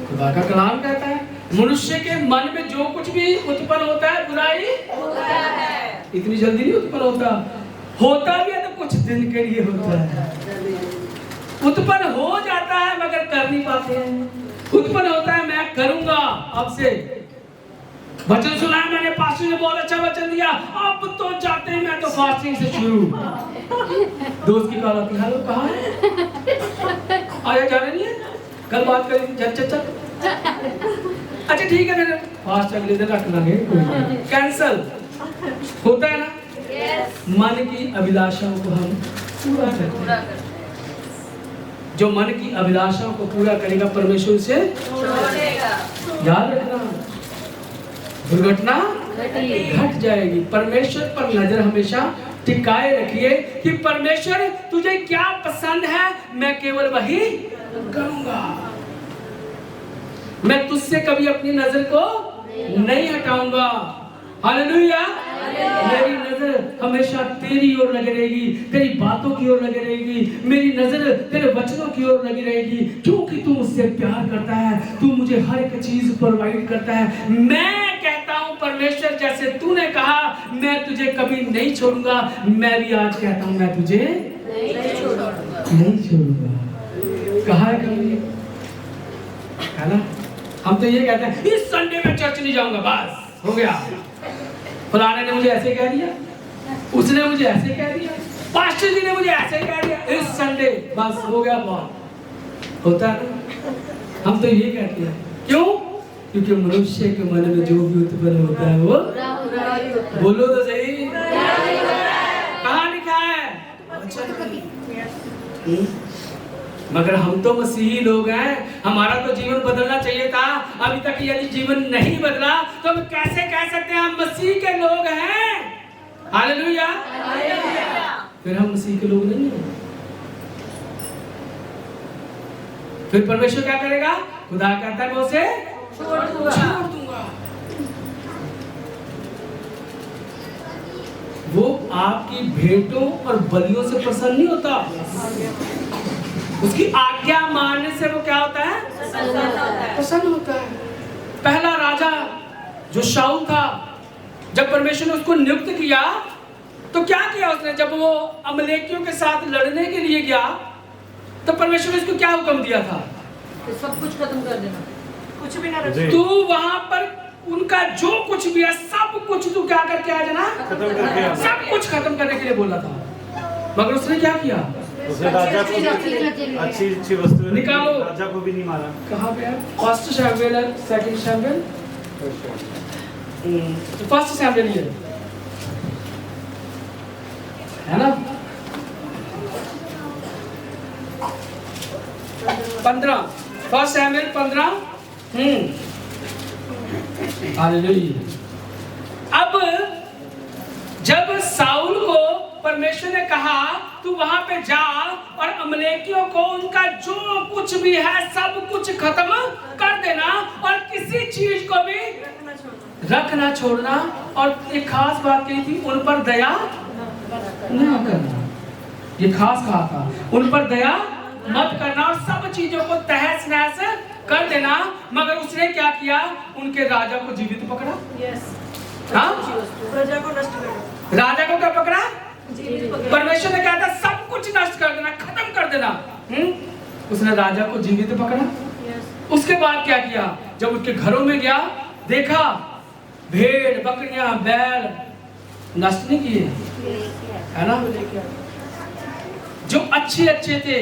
खुदा का कलाम कहता है मनुष्य के मन में जो कुछ भी उत्पन्न होता है बुराई होता है। इतनी जल्दी नहीं उत्पन्न होता भी है तो कुछ दिन के लिए होता है। उत्पन्न हो जाता है मगर कर नहीं पाते हैं। उत्पन्न होता है मैं करूंगा, अब से वचन सुना है मैंने, पास्टर ने बहुत अच्छा वचन दिया, अब तो जाते हैं मैं तो फास्टिंग से शुरू। दोस्त की कॉल आती है, हेलो कहाँ है? आया जाने नहीं है, कल बात करेंगे, चल अच्छा ठीक है, मैंने फास्ट अगले दिन रख लेंगे, कैंसल होता है ना। मन की अभिलाषाओं को हम पूरा करते हैं। जो मन की अभिलाषाओं को पूरा करेगा परमेश्वर से याद रखना दुर्घटना घट जाएगी। परमेश्वर पर नजर हमेशा टिकाए रखिए कि परमेश्वर तुझे क्या पसंद है, मैं केवल वही करूंगा। मैं तुझसे कभी अपनी नजर को नहीं हटाऊंगा। हालेलुया। मेरी नजर हमेशा तेरी ओर लगी रहेगी, तेरी बातों की ओर लगी रहेगी, मेरी नजर तेरे वचनों की ओर लगी रहेगी, क्योंकि तू मुझसे प्यार करता है, तू मुझे हर एक चीज प्रोवाइड करता है। मैं कहता हूँ परमेश्वर जैसे तूने कहा मैं तुझे कभी नहीं छोड़ूंगा, मैं भी आज कहता हूँ मैं तुझे नहीं छोड़ूंगा। कहा है कभी? है ना। हम तो ये कहते हैं इस संडे में चर्च नहीं जाऊंगा, बस हो गया। फलाने ने मुझे ऐसे कह दिया, उसने मुझे ऐसे कह दिया, पास्टर जी ने मुझे ऐसे कह दिया, इस संडे बस हो गया, बहुत होता है ना। हम तो ये कहते हैं, क्यों? क्योंकि मनुष्य के मन में जो भी उत्पन्न होता है वो बोलो तो सही, कहाँ लिखा है? मगर हम तो मसीही लोग हैं, हमारा तो जीवन बदलना चाहिए था। अभी तक यदि जीवन नहीं बदला तो हम कैसे कह सकते हैं हम मसीह के लोग हैं? हालेलुया। फिर हम मसीह के लोग नहीं हैं। फिर परमेश्वर क्या करेगा? खुदा कहता है मैं उसे छोड़ दूंगा। वो आपकी भेंटों और बलियों से प्रसन्न नहीं होता, उसकी आज्ञा मानने से वो क्या होता है? प्रसन्न होता है। पहला राजा जो शाऊल था, जब परमेश्वर ने उसको नियुक्त किया तो क्या किया उसने? जब वो अमलेकियों के साथ लड़ने के लिए गया तो परमेश्वर ने उसको क्या हुक्म दिया था? सब कुछ खत्म कर देना, कुछ भी ना रखना। तू वहां पर उनका जो कुछ भी है सब कुछ तू क्या करके आ जाना? खत्म करके आना। सब कुछ खत्म करने के लिए बोला था, मगर उसने क्या किया? उसने राजा को भी अच्छी वस्तु निकालो। राजा को भी नहीं मारा। कहाँ पे है? फर्स्ट शैमुएल है, सेकंड शैमुएल, फर्स्ट शैमुएल ये है ना? 15 फर्स्ट शैमुएल 15। हालेलुया। अब जब साउल को परमेश्वर ने कहा तू वहां पे जा और अमलेकियों को उनका जो कुछ भी है सब कुछ खत्म कर देना और किसी चीज को भी रखना छोड़ना, और एक खास बात कही थी, उन पर दया न करना। ये खास कहा था, उन पर दया मत करना और सब चीजों को तहस नहस कर देना। मगर उसने क्या किया? उनके राजा को जीवित पकड़ा। हाँ? प्रजा को नष्ट कर, राजा को क्या पकड़ा? जीवित पकड़ा। परमेश्वर ने कहा था सब कुछ नष्ट कर देना, खत्म कर देना। उसने राजा को जीवित पकड़ा। उसके बाद क्या किया? जब उसके घरों में गया, देखा भेड़ बकरियां बैल नष्ट नहीं किए, है ना? जो अच्छे थे,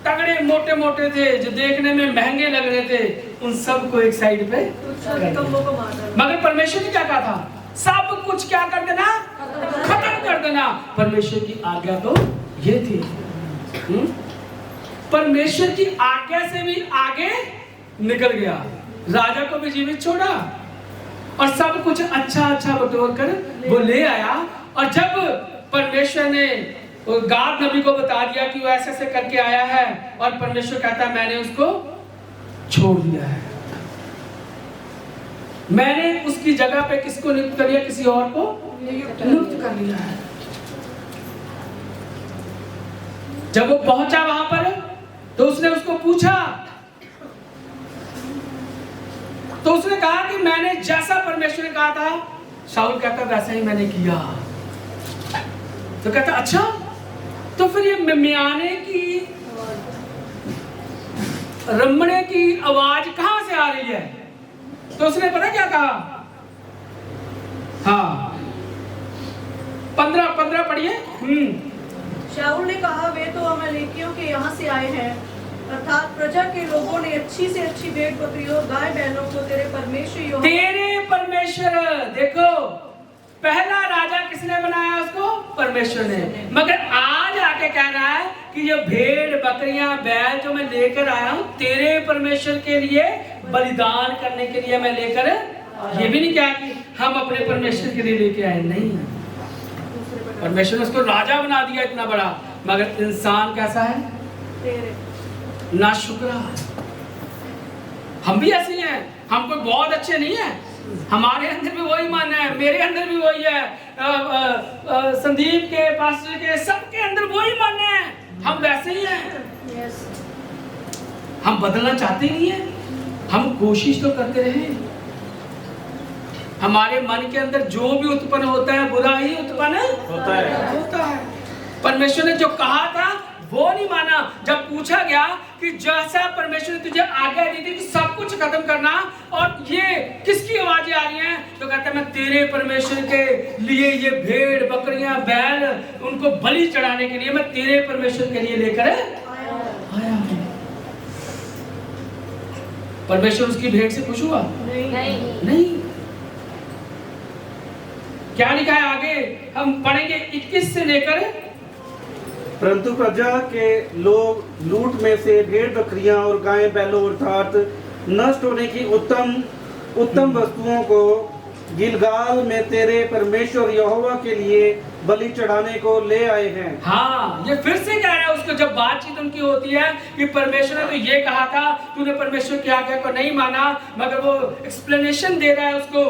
तगड़े मोटे मोटे थे, जो देखने में महंगे लग रहे थे, उन सब को एक साइड पे को मारना। मगर परमेश्वर ने क्या कहा था? सब कुछ क्या कर देना? खत्म कर देना। परमेश्वर की आज्ञा तो ये थी। परमेश्वर की आज्ञा से भी आगे निकल गया, राजा को भी जीवित छोड़ा और सब कुछ अच्छा बटोर कर वो ले आया। और जब परमेश्वर ने गाद नबी को बता दिया कि वो ऐसे करके आया है, और परमेश्वर कहता है मैंने उसको छोड़ दिया है, मैंने उसकी जगह पे किसको नियुक्त कर लिया? किसी और को नियुक्त कर लिया है। जब वो पहुंचा वहां पर तो उसने उसको पूछा, तो उसने कहा कि मैंने जैसा परमेश्वर ने कहा था। शाऊल कहता वैसा ही मैंने किया। तो कहता अच्छा, तो फिर ये मियाने की रमणे की आवाज कहां से आ रही है? तो उसने पता क्या कहा? हाँ 15 पढ़िए। शाऊल ने कहा वे तो अमलेकियों के यहाँ से आए हैं, अर्थात प्रजा के लोगों ने अच्छी से अच्छी भेड़ बकरियों गाय बैलों को तेरे परमेश्वर देखो, पहला राजा किसने बनाया? उसको परमेश्वर ने। मगर आज आके कह रहा है कि ये भेड़ बकरियां बैल जो मैं लेकर आया हूं तेरे परमेश्वर के लिए बलिदान करने के लिए मैं लेकर, ये भी नहीं कहा कि हम अपने परमेश्वर के लिए लेके आए, नहीं, परमेश्वर ने उसको राजा बना दिया इतना बड़ा। मगर इंसान कैसा है? ना शुक्र। हम भी ऐसे हैं, हम कोई बहुत अच्छे नहीं है, हमारे अंदर भी वही मन है, मेरे अंदर भी वही है, संदीप के, पास्टर के, सबके अंदर वही मन है, हम वैसे ही हैं। हम बदलना चाहते नहीं है, हम कोशिश तो करते रहे। हमारे मन के अंदर जो भी उत्पन्न होता है बुरा ही उत्पन्न होता है। परमेश्वर ने जो कहा था वो नहीं माना। जब पूछा गया कि जैसा परमेश्वर ने तुझे आज्ञा दी थी कि सब कुछ खत्म करना, और ये किसकी आवाजें आ रही हैं? तो कहता है मैं तेरे परमेश्वर के लिए ये भेड़ बकरियां बैल उनको बलि चढ़ाने के लिए मैं तेरे परमेश्वर के लिए लेकर आया। परमेश्वर उसकी भेंट से खुश हुआ? नहीं। क्या लिखा है आगे? हम पढ़ेंगे 21 से लेकर। परंतु प्रजा के लोग लूट में से भेड़ बकरियां और गाय बैलों अर्थात नष्ट होने की उत्तम वस्तुओं को गिलगाल में तेरे परमेश्वर यहोवा के लिए बलि चढ़ाने को ले आए हैं। हाँ, ये फिर से कह रहा है उसको, जब बातचीत उनकी होती है कि परमेश्वर ने तो ये कहा था, तूने परमेश्वर की आज्ञा को नहीं माना, मगर वो एक्सप्लेनेशन दे रहा है उसको,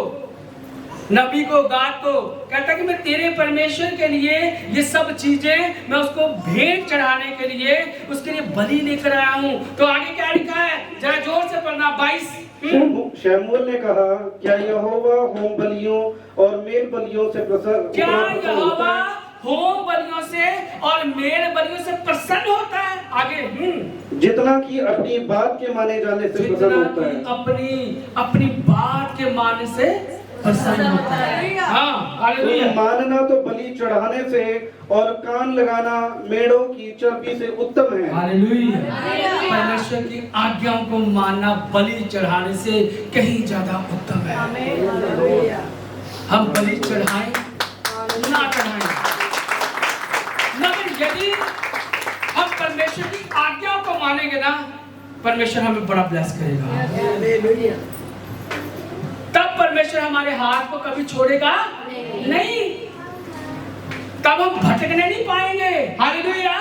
नबी को, गाद को, कहता कि मैं तेरे परमेश्वर के लिए ये सब चीजें, मैं उसको भेंट चढ़ाने के लिए, उसके लिए बलि लेकर आया हूँ। तो आगे क्या लिखा है, जरा जोर से पढ़ना, 22। शमूएल ने कहा, क्या यहोवा होम बलियों और मेल बलियों से प्रसन्न क्या होता यहोवा है? होम बलियों से और मेल बलियों से प्रसन्न होता है? आगे, जितना कि अपनी बात के माने जाने से प्रसन्न जितना होता है। कि अपनी बात के मानने से प्रसन्न होता है। हाँ, हालेलुया। मानना तो बलि चढ़ाने से और कान लगाना मेढ़ों की चर्बी से उत्तम है। हालेलुया। परमेश्वर की आज्ञाओं को मानना बलि चढ़ाने से कहीं ज्यादा उत्तम है। हम बलि चढ़ाएं ना चढ़ाएं, मगर यदि हम परमेश्वर की आज्ञाओं को मानेंगे ना, परमेश्वर हमें बड़ा ब्लेस करेगा। तब परमेश्वर हमारे हाथ को कभी छोड़ेगा नहीं, तब हम भटकने नहीं पाएंगे। हालेलुया।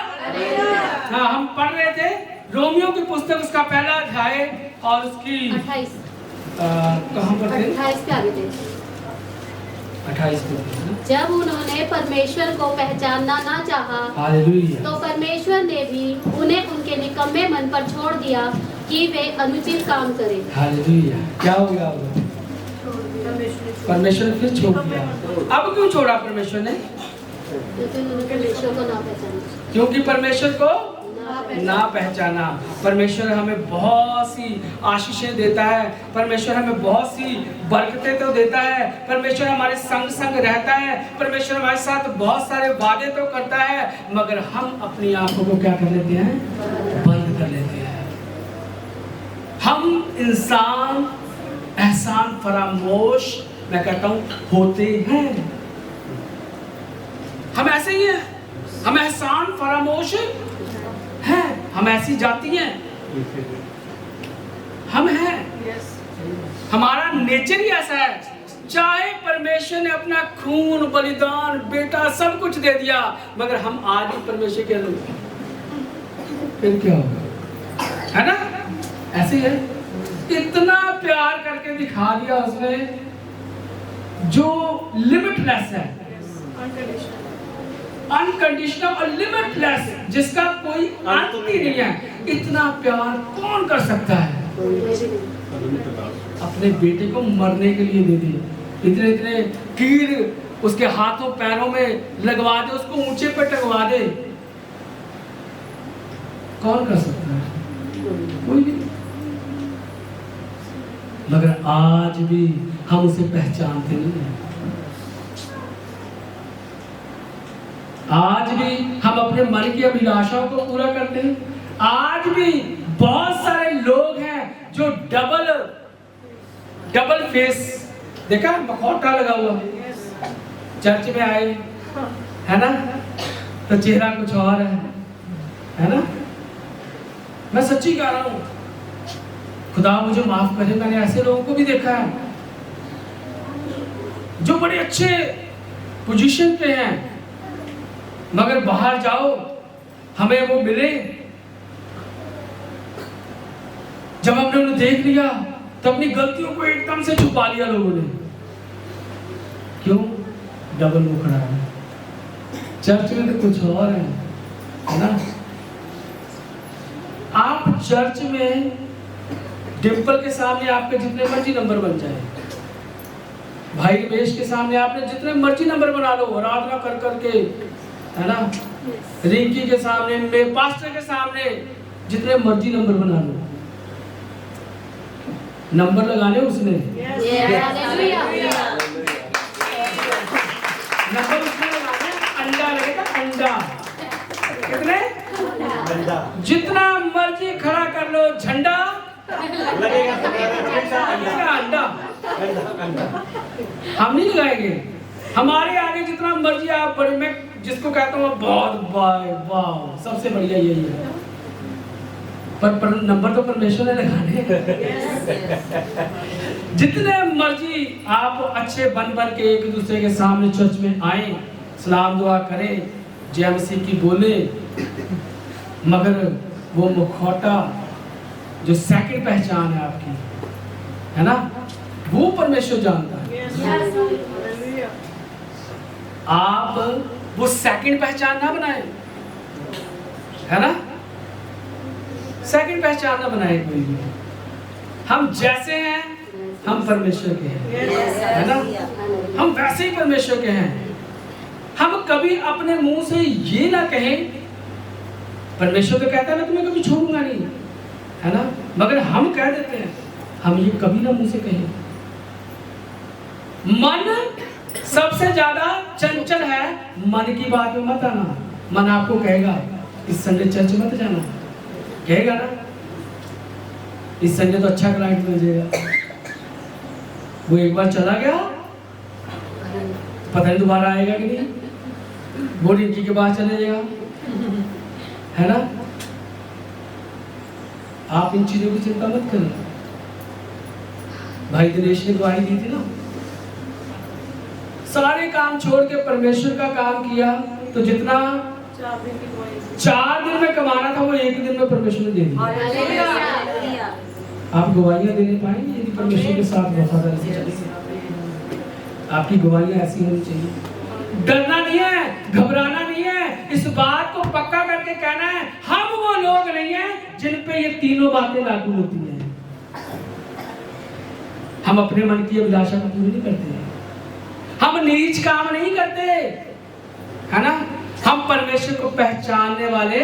हाँ, हम पढ़ रहे थे रोमियो की पुस्तक, उसका पहला अध्याय और उसकी 28 कहाँ पर थे? 28 पे आगे थे। 28 में। जब उन्होंने परमेश्वर को पहचानना ना चाहा, हालेलुया। तो परमेश्वर ने भी उन्हें उनके निकम्मे मन पर छोड़ दिया कि वे अनुचित काम करें। हालेलुया। क्या हो गया? परमेश्वर ने फिर छोड़ दिया। अब क्यों छोड़ा परमेश्वर ने? क्योंकि उन्होंने परमेश्वर को ना पहचाना। क्योंकि परमेश्वर को ना पहचाना। परमेश्वर हमें बहुत सी आशीषें देता है, परमेश्वर हमें बहुत सी बरकतें तो देता है, परमेश्वर हमारे संग संग रहता है, परमेश्वर हमारे साथ बहुत सारे वादे तो करता है, मगर हम अपनी आंखों को क्या कर लेते हैं? बंद कर लेते हैं। हम इंसान एहसान फरामोश, मैं कहता हूं, होते हैं। हम ऐसे ही हैं, हम एहसान फरामोश हैं, हम ऐसी जाति हैं, हम हैं। हमारा नेचर ही ऐसा है। चाहे परमेश्वर ने अपना खून, बलिदान, बेटा सब कुछ दे दिया, मगर हम आज भी परमेश्वर के लोग, फिर क्या होगा? है ना? ऐसे ही है। इतना प्यार करके दिखा दिया उसने जो लिमिटलेस है, अनकंडीशनल और लिमिटलेस, जिसका कोई अंत ही नहीं है। इतना प्यार कौन कर सकता है? अपने बेटे को मरने के लिए दे दिए, इतने इतने कीड़ उसके हाथों पैरों में लगवा दे, उसको ऊंचे पे टंगवा दे, कौन कर सकता है? कोई नहीं। मगर आज भी हम उसे पहचानते नहीं हैं। आज भी हम अपने मन की अभिलाषाओं को पूरा करते हैं। आज भी बहुत सारे लोग हैं जो डबल फेस, देखा, मखौटा लगा हुआ, चर्च में आए, है ना, तो चेहरा कुछ और है ना? मैं सच्ची कह रहा हूं, खुदा मुझे माफ करे, मैंने ऐसे लोगों को भी देखा है जो बड़े अच्छे पोजीशन पे हैं, मगर बाहर जाओ हमें वो मिले, जब हमने उन्हें देख लिया तो अपनी गलतियों को एकदम से छुपा लिया लोगों ने। क्यों? डबल मुखड़ा है। चर्च में तो कुछ और है ना? आप चर्च में डिंपल के सामने आपके जितने मर्जी नंबर बन जाए, भाई रमेश के सामने आपने जितने मर्जी नंबर बना लो, आराधना कर करके, है ना, रिंकी के सामने, मेरे पास्टर के सामने जितने मर्जी नंबर बना लो, नंबर लगाने उसने, नंबर उसने लगाने, अंडा लगेगा, अंडा कितने? जितना मर्जी खड़ा कर लो, झंडा लगेगा, अंडा हम नहीं लगाएंगे। हमारे आगे जितना मर्जी आप बड़े, मैं जिसको कहता हूँ बहुत वाह सबसे बढ़िया यही है, पर नंबर तो परमेश्वर ने लगाने। जितने मर्जी आप अच्छे बन के एक दूसरे के सामने चर्च में आए, सलाम दुआ करें, जय मसीह की बोले, मगर वो मुखौटा जो सेकंड पहचान है आपकी, है ना, वो परमेश्वर जानता है। आप वो सेकंड पहचान ना बनाए, है ना, सेकंड पहचान ना बनाए कोई भी। हम जैसे हैं हम परमेश्वर के हैं, है ना, हम वैसे ही परमेश्वर के हैं। हम कभी अपने मुंह से ये ना कहें, परमेश्वर तो कहता है मैं तुम्हें कभी छोड़ूंगा नहीं, है ना, मगर हम कह देते हैं, हम ये कभी ना मुंह से कहें। मन सबसे ज्यादा चंचल है, मन की बात में मत आना। मन आपको कहेगा इस संडे चर्च मत जाना, कहेगा ना, इस संडे तो अच्छा क्लाइंट मिल जाएगा। वो एक बार चला गया, पता नहीं दोबारा आएगा कि नहीं, वो रिंकी के पास चले जाएगा, है ना। आप इन चीजों की चिंता मत करें। भाई दिनेश ने गवाही दी थी ना, सारे काम छोड़ के परमेश्वर का काम किया, तो जितना 4 दिन में कमाना था वो 1 दिन में परमेश्वर ने दे दिया। आप गवाहियां देने पाएंगे यदि परमेश्वर के साथ वफादारी से चलेंगे। आपकी गवाहियां ऐसी होनी चाहिए। डरना नहीं है, घबराना नहीं है, इस बात को पक्का करके कहना है, हम वो लोग नहीं हैं जिन पे ये तीनों बातें लागू होती हैं। हम अपने मन की अभिलाषा को पूरी नहीं करते, हम नीच काम नहीं करते, है ना, हम परमेश्वर को पहचानने वाले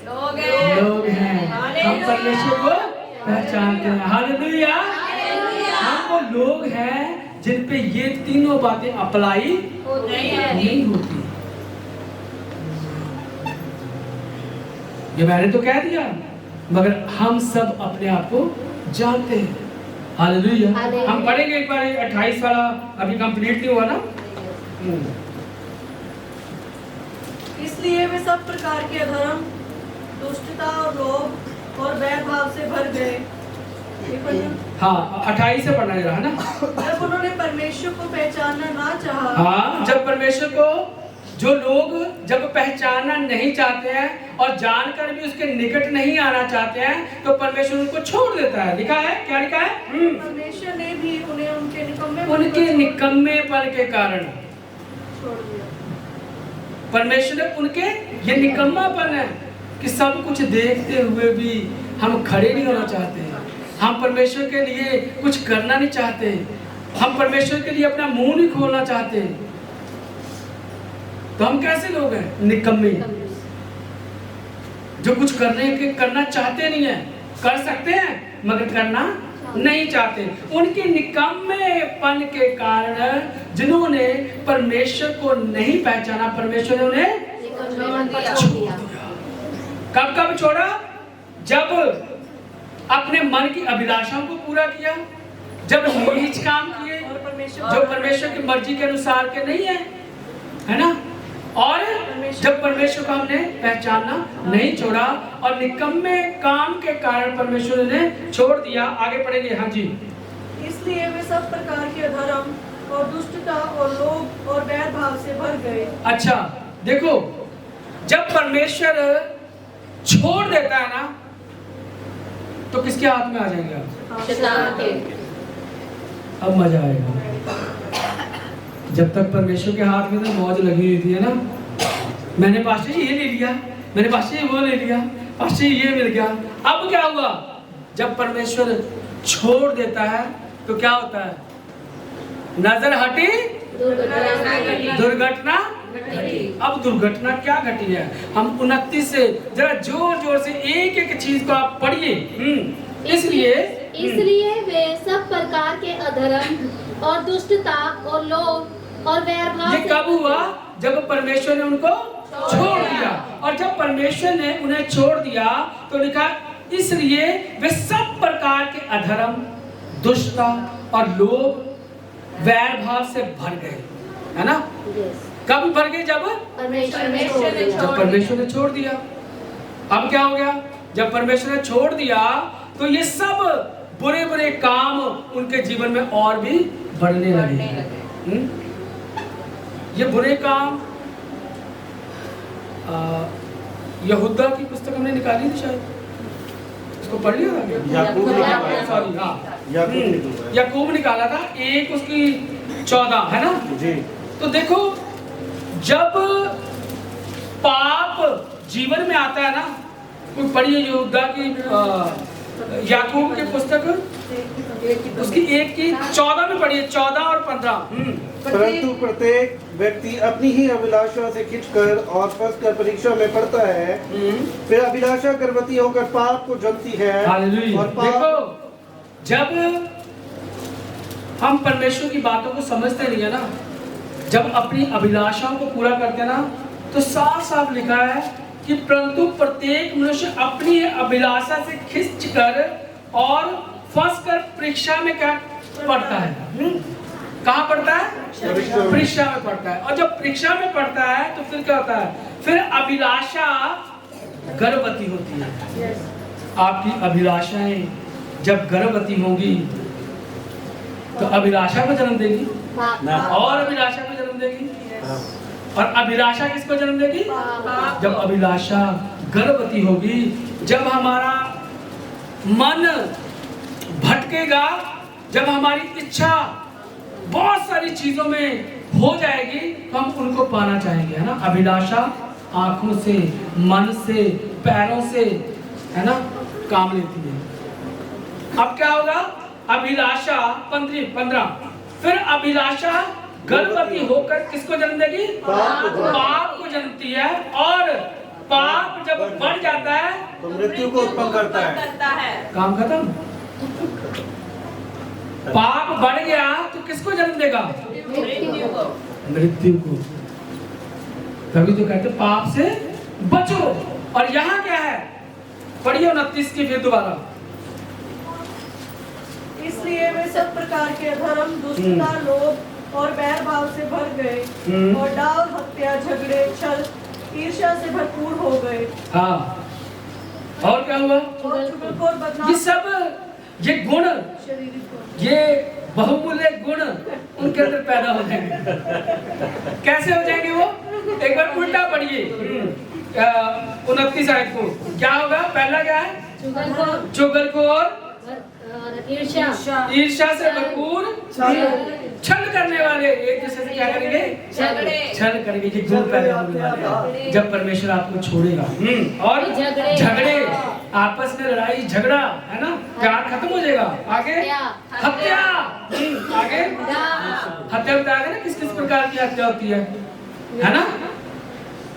लोग हैं। हम परमेश्वर को पहचानते हैं। हालेलुया। हम वो लोग हैं जिन पे ये तीनों बातें अप्लाई नहीं होती। ये मैंने तो कह दिया, मगर हम सब अपने आप को जानते हैं। हालेलुया। हम पढ़ेंगे एक बार 28 वाला, अभी कंप्लीट नहीं हुआ ना। इसलिए वे सब प्रकार के अधर्म, दुष्टता और लोभ और वैरभाव से भर गए। हाँ, 28 से पढ़ना जरा, है ना। जब उन्होंने परमेश्वर को पहचानना ना चाहा, हाँ, जब परमेश्वर को जो लोग जब पहचानना नहीं चाहते हैं और जानकर भी उसके निकट नहीं आना चाहते हैं, तो परमेश्वर उनको छोड़ देता है। लिखा है, क्या लिखा है? परमेश्वर ने भी उन्हें उनके निकम्मेपन के कारण छोड़ दिया। परमेश्वर ने उनके ये निकम्मापन है कि सब कुछ देखते हुए भी हम खड़े नहीं होना चाहते, हम परमेश्वर के लिए कुछ करना नहीं चाहते, हम परमेश्वर के लिए अपना मुंह नहीं खोलना चाहते। तो हम कैसे लोग हैं? निकम्मे, जो कुछ करना चाहते नहीं है, कर सकते हैं मगर करना नहीं चाहते। उनके निकम्मेपन के कारण जिन्होंने परमेश्वर को नहीं पहचाना, परमेश्वर ने उन्हें छोड़ दिया। कब कब छोड़ा? जब अपने मन की अभिलाषाओं को पूरा किया, जब नीच काम किए जो परमेश्वर की मर्जी के अनुसार के नहीं है ना, और जब परमेश्वर को हमने पहचानना नहीं छोड़ा और निकम्मे काम के कारण परमेश्वर ने छोड़ दिया। आगे पढ़ेंगे। हाँ जी। इसलिए वे सब प्रकार के अधर्म और दुष्टता और लोभ और वैरभाव से भर गए। अच्छा देखो, जब परमेश्वर छोड़ देता है ना, तो किसके हाथ में आ जाएंगे आप? शैतान के। अब मजा आएगा। जब तक परमेश्वर के हाथ में तो मौज लगी हुई थी, है ना, मैंने पास्टर जी ये ले लिया, मैंने पास्टर जी वो ले लिया, पास्टर जी ये मिल गया। अब क्या हुआ? जब परमेश्वर छोड़ देता है तो क्या होता है? नजर हटी, दुर्घटना। अब दुर्घटना क्या घटी है? हम 29 से जरा जोर जोर से एक एक चीज को आप पढ़िए। इसलिए वे सब प्रकार के अधर्म और दुष्टता और लोभ और वैरभाव। ये कब हुआ? जब परमेश्वर ने उनको छोड़ दिया। और जब परमेश्वर ने उन्हें छोड़ दिया तो लिखा, इसलिए वे सब प्रकार के अधर्म, दुष्टता और लोभ, वैरभाव से भर गए, है ना। कब भर गए? जब परमेश्वर ने छोड़ दिया। अब क्या हो गया? जब परमेश्वर ने छोड़ दिया तो ये सब बुरे बुरे काम उनके जीवन में और भी बढ़ने लगे। ये बुरे काम यहूदा की पुस्तक हमने निकाली थी शायद, उसको पढ़ लिया था याकूब सॉरी हाँ याकूब निकाला था, 1 उसकी 14 है ना जी। तो देखो जब पाप जीवन में आता है ना, कोई पढ़िए यहूदा की याकूब की पुस्तक उसकी 1 की 14 में पढ़िए, 14 और 15। परंतु प्रत्येक व्यक्ति अपनी ही अभिलाषा से खिंचकर और फंसकर परीक्षा में पड़ता है, फिर अभिलाषा गर्भवती होकर पाप को जन्मती है हालेलुया। और देखो पाप जब हम परमेश्वर की बातों को समझते नहीं है ना, जब अपनी अभिलाषाओं को पूरा करते हैं ना, तो साफ साफ लिखा है कि परंतु प्रत्येक मनुष्य अपनी अभिलाषा से खिंचकर और फंसकर परीक्षा में क्या पड़ता है? कहाँ पड़ता है? परीक्षा में पड़ता है। और जब परीक्षा में पड़ता है तो फिर क्या होता है? फिर अभिलाषा गर्भवती होती है। आपकी अभिलाषाएं जब गर्भवती होंगी तो अभिलाषा को जन्म देगी और अभिलाषा को जन्म देगी, और अभिलाषा किसको जन्म देगी? जब अभिलाषा गर्भवती होगी, जब हमारा मन भटकेगा, जब हमारी इच्छा बहुत सारी चीजों में हो जाएगी तो हम उनको पाना चाहेंगे, है ना। अभिलाषा आंखों से, मन से, पैरों से, है ना, काम लेती है। अब क्या होगा? अभिलाषा 15 फिर अभिलाषा गर्भवती होकर किसको जन्म देगी? पाप को जन्मती है, और पाप जब बढ़ जाता है तो मृत्यु को उत्पन्न करता है। काम खत्म। पाप बढ़ गया तो किसको जन्म देगा? मृत्यु को। तभी तो कहते पाप से बचो। और यहाँ क्या है? पढ़िए 29 की फिर दोबारा। इसलिए वे सब प्रकार के अधर्म, दुष्टता, लोभ और बैर भाव से भर गए और डाल, हत्या, झगड़े, छल, ईर्ष्या से भरपूर हो गए। हाँ, और क्या हुआ? और चुगलखोर, बदनाम, ये सब ये गुण, ये बहुमूल्य गुण उनके अंदर पैदा हो जाएंगे। कैसे हो जाएंगे वो? एक बार उल्टा पढ़िए 29 आयत को। क्या होगा? पहला क्या है? चुगलखोर, ईर्ष्या से भरपूर, छल करने वाले, एक दूसरे से क्या करेंगे? छल करेंगे। ये गुण पैदा होने वाले हैं जब परमेश्वर आपको छोड़ेगा। और झगड़े, आपस में लड़ाई झगड़ा, है ना, प्यार खत्म हो जाएगा। आगे हत्या, आगे हत्या बताया ना किस किस प्रकार की हत्या होती है ना।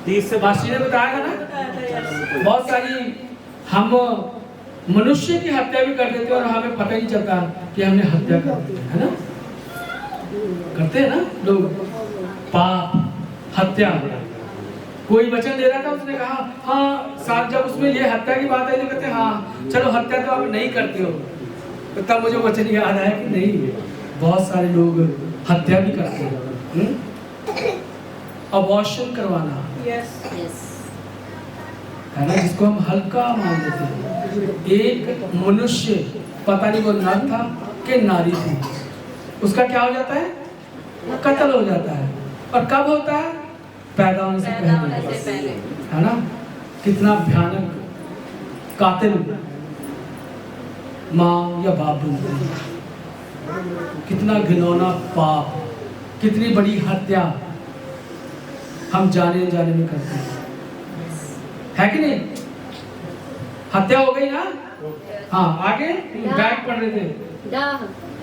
30 से बासी ने बताया ना, बहुत सारी हम मनुष्य की हत्या भी कर देते हैं और हमें पता ही नहीं चलता कि हमने हत्या कर दी, है ना। करते हैं ना लोग, पाप, हत्या। कोई वचन दे रहा था, उसने कहा हाँ साथ, जब उसमें ये हत्या की बात आई तो कहते हाँ चलो हत्या तो आप नहीं करते हो। तो तब मुझे वचन याद आया कि नहीं, बहुत सारे लोग हत्या भी करते हैं। अबॉर्शन करवाना, है ना, जिसको हम हल्का मान लेते हैं। एक मनुष्य, पता नहीं वो नर था कि नारी थी, उसका क्या हो जाता है? कत्ल हो जाता है। और कब होता है? पैदा होने से पहले, है ना। कितना भयानक कातिल माँ या बाप बनते हैं, कितना घिनौना पाप, कितनी बड़ी हत्या हम जाने अनजाने में करते हैं, है कि नहीं? हत्या हो गई ना। हाँ, आगे बैक पढ़ रहे थे।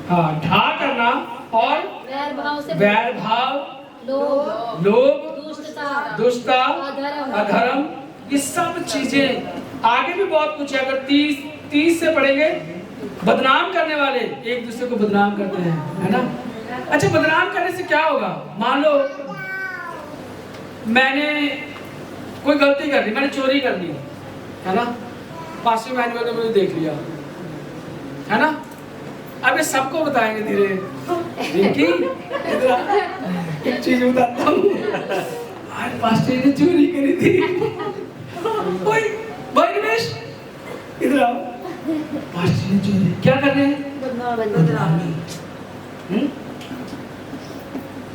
हाँ, ढा करना और वैर भाव, लोभ, दुष्टता, अधर्म, ये सब चीजें। आगे भी बहुत कुछ है, अगर 30 से पढ़ेंगे। बदनाम करने वाले, एक दूसरे को बदनाम करते हैं, है ना। अच्छा, बदनाम करने से क्या होगा? मान लो मैंने कोई गलती कर ली, मैंने चोरी कर ली, है ना, पास्टर मैनुअल ने मुझे देख लिया, है ना। अब ये सबको बताएंगे धीरे रिंकी, एक चीज बताता हूँ, आज पास्टर ने चोरी करी थी। भाई रमेश इधर आओ, पास्टर ने चोरी, क्या कर रहे हैं? बदनामी।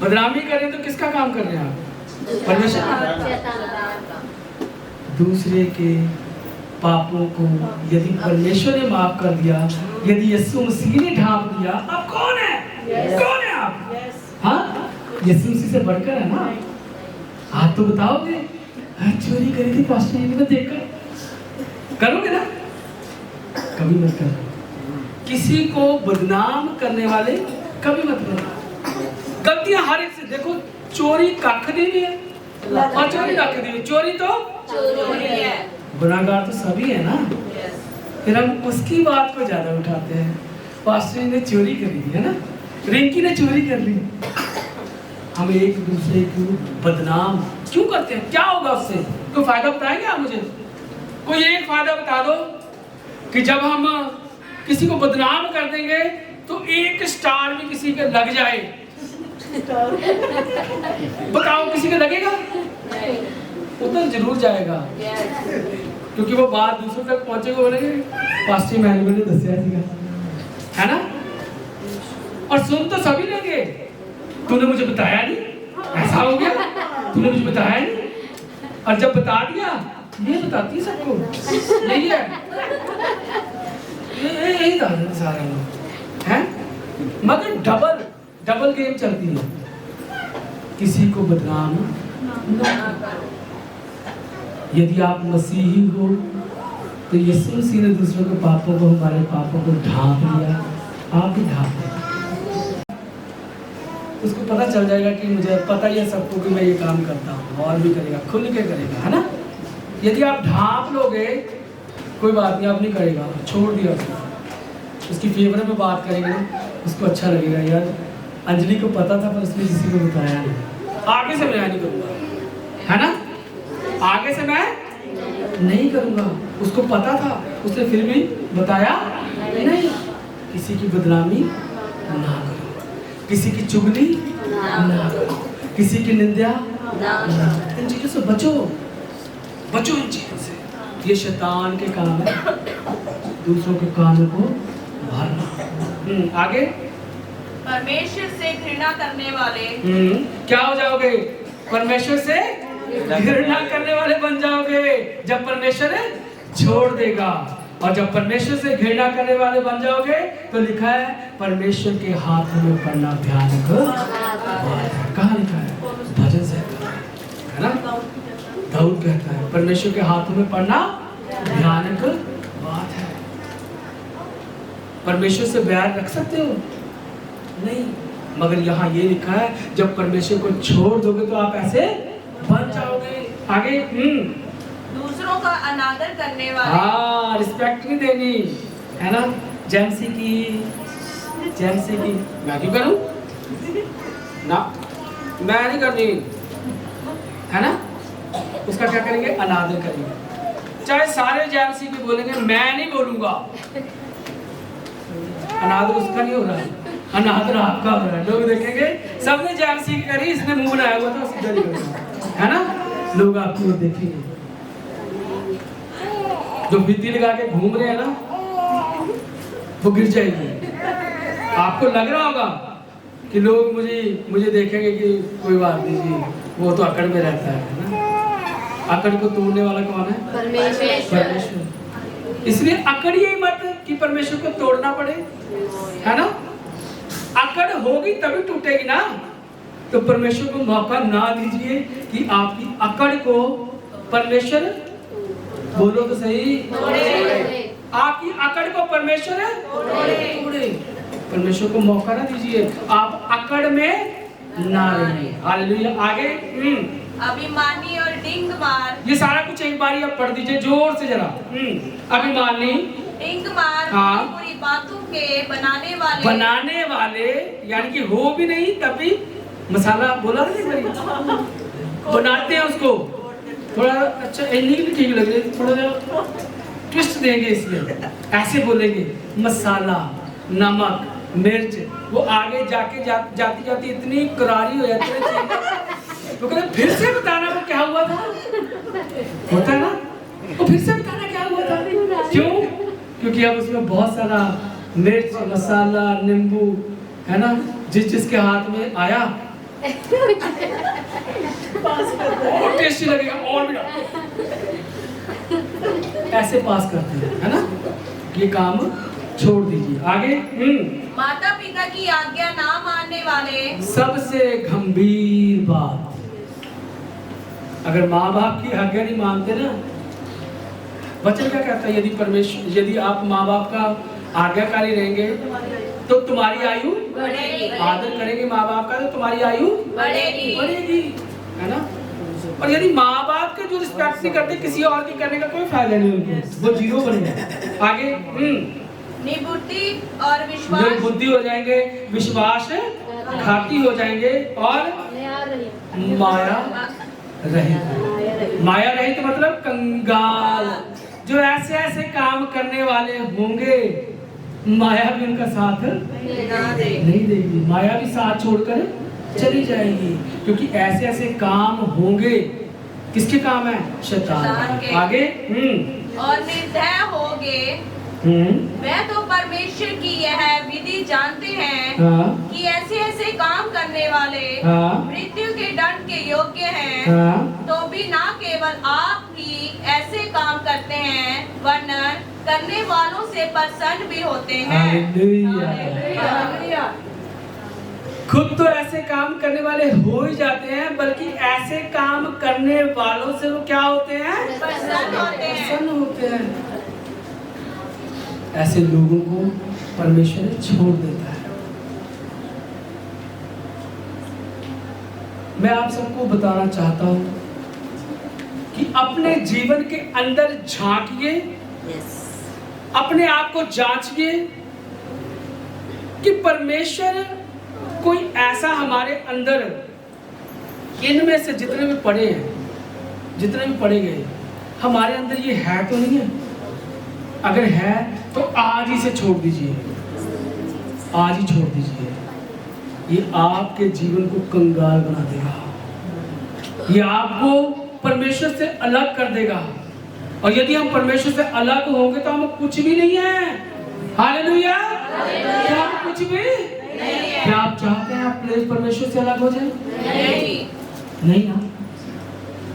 बदनामी कर रहे हैं तो किसका काम कर रहे हैं आप? परमेश्वर। दूसरे के पापों को यदि परमेश्वर ने माफ कर दिया, यदि यीशु मसीह ने ढांप दिया, आप कौन है? कौन है आप? हाँ, यीशु मसीह से बढ़कर है ना। आप तो बताओगे चोरी करी थी पास्टर ने देखकर, करोगे ना? कभी मत करो। किसी को बदनाम करने वाले कभी मत करो। गलतियां हर एक से, देखो चोरी कख दी भी है और चोरी कख दी भी, चोरी तो चोरी है, गुनाहगार तो सभी है ना। फिर हम उसकी बात को ज्यादा उठाते हैं, पास्टर ने चोरी करी है ना, रिंकी ने चोरी कर ली। हम एक दूसरे को बदनाम क्यों करते हैं? क्या होगा उससे? कोई फायदा बताएंगे आप मुझे? कोई एक फायदा बता दो कि जब हम किसी को बदनाम कर देंगे तो एक स्टार भी किसी के लग जाए, बताओ किसी के लगेगा? वो तो जरूर जाएगा, क्योंकि वो बात दूसरों तक पहुंचेगा, बोलेंगे पास्टर मैंने दसिया है ना। और सुन तो सभी लेंगे, तूने मुझे बताया नहीं, ऐसा हो गया, तूने मुझे बताया नहीं। और जब बता दिया, ये बताती सबको, यही है, यही सारे लोग हैं। मगर डबल गेम चलती है, किसी को बदनाम ना करो। यदि आप मसीही हो तो यीशु मसीह ने दूसरों के पापों को, हमारे पापों को ढांप लिया, आप भी ढांप लिया। उसको पता चल जाएगा कि मुझे पता ही है सबको कि मैं ये काम करता हूँ, और भी करेगा, खुल के करेगा, है ना। यदि आप ढांप लोगे, कोई बात नहीं, आप नहीं करेगा, छोड़ दिया उसको, उसकी फेवर में बात करेंगे, उसको अच्छा लगेगा, यार अंजलि को पता था पर उसने किसी को बताया नहीं, आगे से मैं नहीं करूँगा, है ना, आगे से मैं नहीं करूँगा। उसको पता था, उसने फिर भी बताया नहीं। किसी की बदनामी ना करो, किसी की चुगली ना करो, किसी की निंदा ना करो। इन चीजों से बचो, बचो इन चीजों से। ये शैतान के काम है, दूसरों के कानों को भरना। आगे, परमेश्वर से घृणा करने वाले क्या हो जाओगे? परमेश्वर से घृणा करने वाले बन जाओगे जब परमेश्वर छोड़ देगा। और जब परमेश्वर से घृणा करने वाले बन जाओगे तो लिखा है परमेश्वर के हाथों में पड़ना भयानक है। कहाँ लिखा है? भजन से है ना, दाऊद कहता है परमेश्वर के हाथों में पड़ना भयानक बात है। परमेश्वर से बैर रख सकते हो? नहीं, मगर यहाँ ये लिखा है जब परमेश्वर को छोड़ दोगे तो आप ऐसे बन जाओगे। आगे, दूसरों का अनादर करने वाले, हाँ, रिस्पेक्ट नहीं देनी, है ना। जेमसी की मैं क्यों करूं ना, मैं नहीं करनी, है ना। उसका क्या करेंगे? अनादर करेंगे। चाहे सारे जेमसी की बोलेंगे, मैं नहीं बोलूंगा। अनादर उसका नहीं हो रहा है, अनादर आपका हो रहा है। लोग देखेंगे सबने जेमसी करी, इसने मुंह बनाया हुआ था, सीधा नहीं करेगा, है ना। लोग आपको देखेंगे, जो बिंदी लगा के घूम रहे हैं ना, वो गिर जाएगी। आपको लग रहा होगा कि लोग मुझे देखेंगे कि कोई बात नहीं जी, वो तो अकड़ में रहता है ना। अकड़ को तोड़ने वाला कौन है? परमेश्वर। इसलिए अकड़िए मत कि परमेश्वर को तोड़ना पड़े, है ना। अकड़ होगी तभी टूटेगी ना। तो परमेश्वर को मौका ना दीजिए कि आपकी अकड़ को परमेश्वर, बोलो तो सही, आपकी अकड़ को परमेश्वर तोड़े। परमेश्वर को मौका ना दीजिए, आप अकड़ में ना रहिए। हालेलुया। आगे, अभिमानी और डिंग मार, ये सारा कुछ एक बार आप पढ़ दीजिए जोर से जरा। अभिमानी, डिंग मार, हाँ, बुरी बातों के बनाने वाले, यानी कि हो भी नहीं तब भी मसाला, बोला ना, बनाते हैं उसको थोड़ा अच्छा, भी ठीक लग रही, थोड़ा ट्विस्ट देंगे, इसलिए ऐसे बोलेंगे मसाला, नमक, मिर्च, वो आगे जाके जाती जाती इतनी करारी हो जाती है, वो कहते फिर से बताना वो क्या हुआ था, होता है ना, वो फिर से बताना क्या हुआ था। क्यों? क्योंकि अब उसमें बहुत सारा मिर्च, मसाला, नींबू, है ना, जिसके हाथ में आया और टेस्टी लगेगा, और भी ऐसे पास करते हैं, है ना? ये काम छोड़ दीजिए। आगे माता पिता की आज्ञा ना मानने वाले सबसे गंभीर बात, अगर माँ बाप की आज्ञा नहीं मानते ना, वचन क्या कहता है? यदि आप माँ बाप का आज्ञाकारी रहेंगे तो तुम्हारी आयु बढ़ेगी, आदर करेंगे माँ बाप का तो तुम्हारी आयु बढ़ेगी, है ना? और यदि माँ बाप के जो रिस्पेक्ट नहीं करते, किसी और की करने का कोई फायदा नहीं उनको, वो जीरो बन जाए। आगे निबुद्धि और विश्वास, निर्बुद्धि हो जाएंगे, विश्वास घाती हो जाएंगे और माया रहित। माया रहित मतलब कंगाल। जो ऐसे ऐसे काम करने वाले होंगे, माया भी उनका साथ नहीं देगी, माया भी साथ छोड़कर चली जाएगी, क्योंकि ऐसे ऐसे काम होंगे। किसके काम है? शैतान के। आगे और निर्दय होगे, वह तो परमेश्वर की यह विधि जानते हैं कि ऐसे ऐसे काम करने वाले मृत्यु के दंड के योग्य हैं, तो भी ना केवल आप ही ऐसे काम करते हैं, वरना करने वालों से प्रसन्न भी होते हैं। हालेलुया। खुद तो ऐसे काम करने वाले हो ही जाते हैं, बल्कि ऐसे काम करने वालों से वो क्या होते हैं? प्रसन्न होते हैं। ऐसे लोगों को परमेश्वर छोड़ देता है। मैं आप सबको बताना चाहता हूं कि अपने जीवन के अंदर झांकिए, अपने आप को जांचिए कि परमेश्वर कोई ऐसा हमारे अंदर, इनमें से जितने भी पड़े हैं, जितने भी पड़े गए, हमारे अंदर ये है तो नहीं है? अगर है तो आज ही से छोड़ दीजिए, आज ही छोड़ दीजिए। ये आपके जीवन को कंगाल बना देगा, ये आपको परमेश्वर से अलग कर देगा। और यदि हम परमेश्वर से अलग होंगे तो हम कुछ भी नहीं है। हालेलुया। क्या हम कुछ भी नहीं है? क्या आप चाहते हैं आप परमेश्वर से अलग हो जाए? नहीं ना।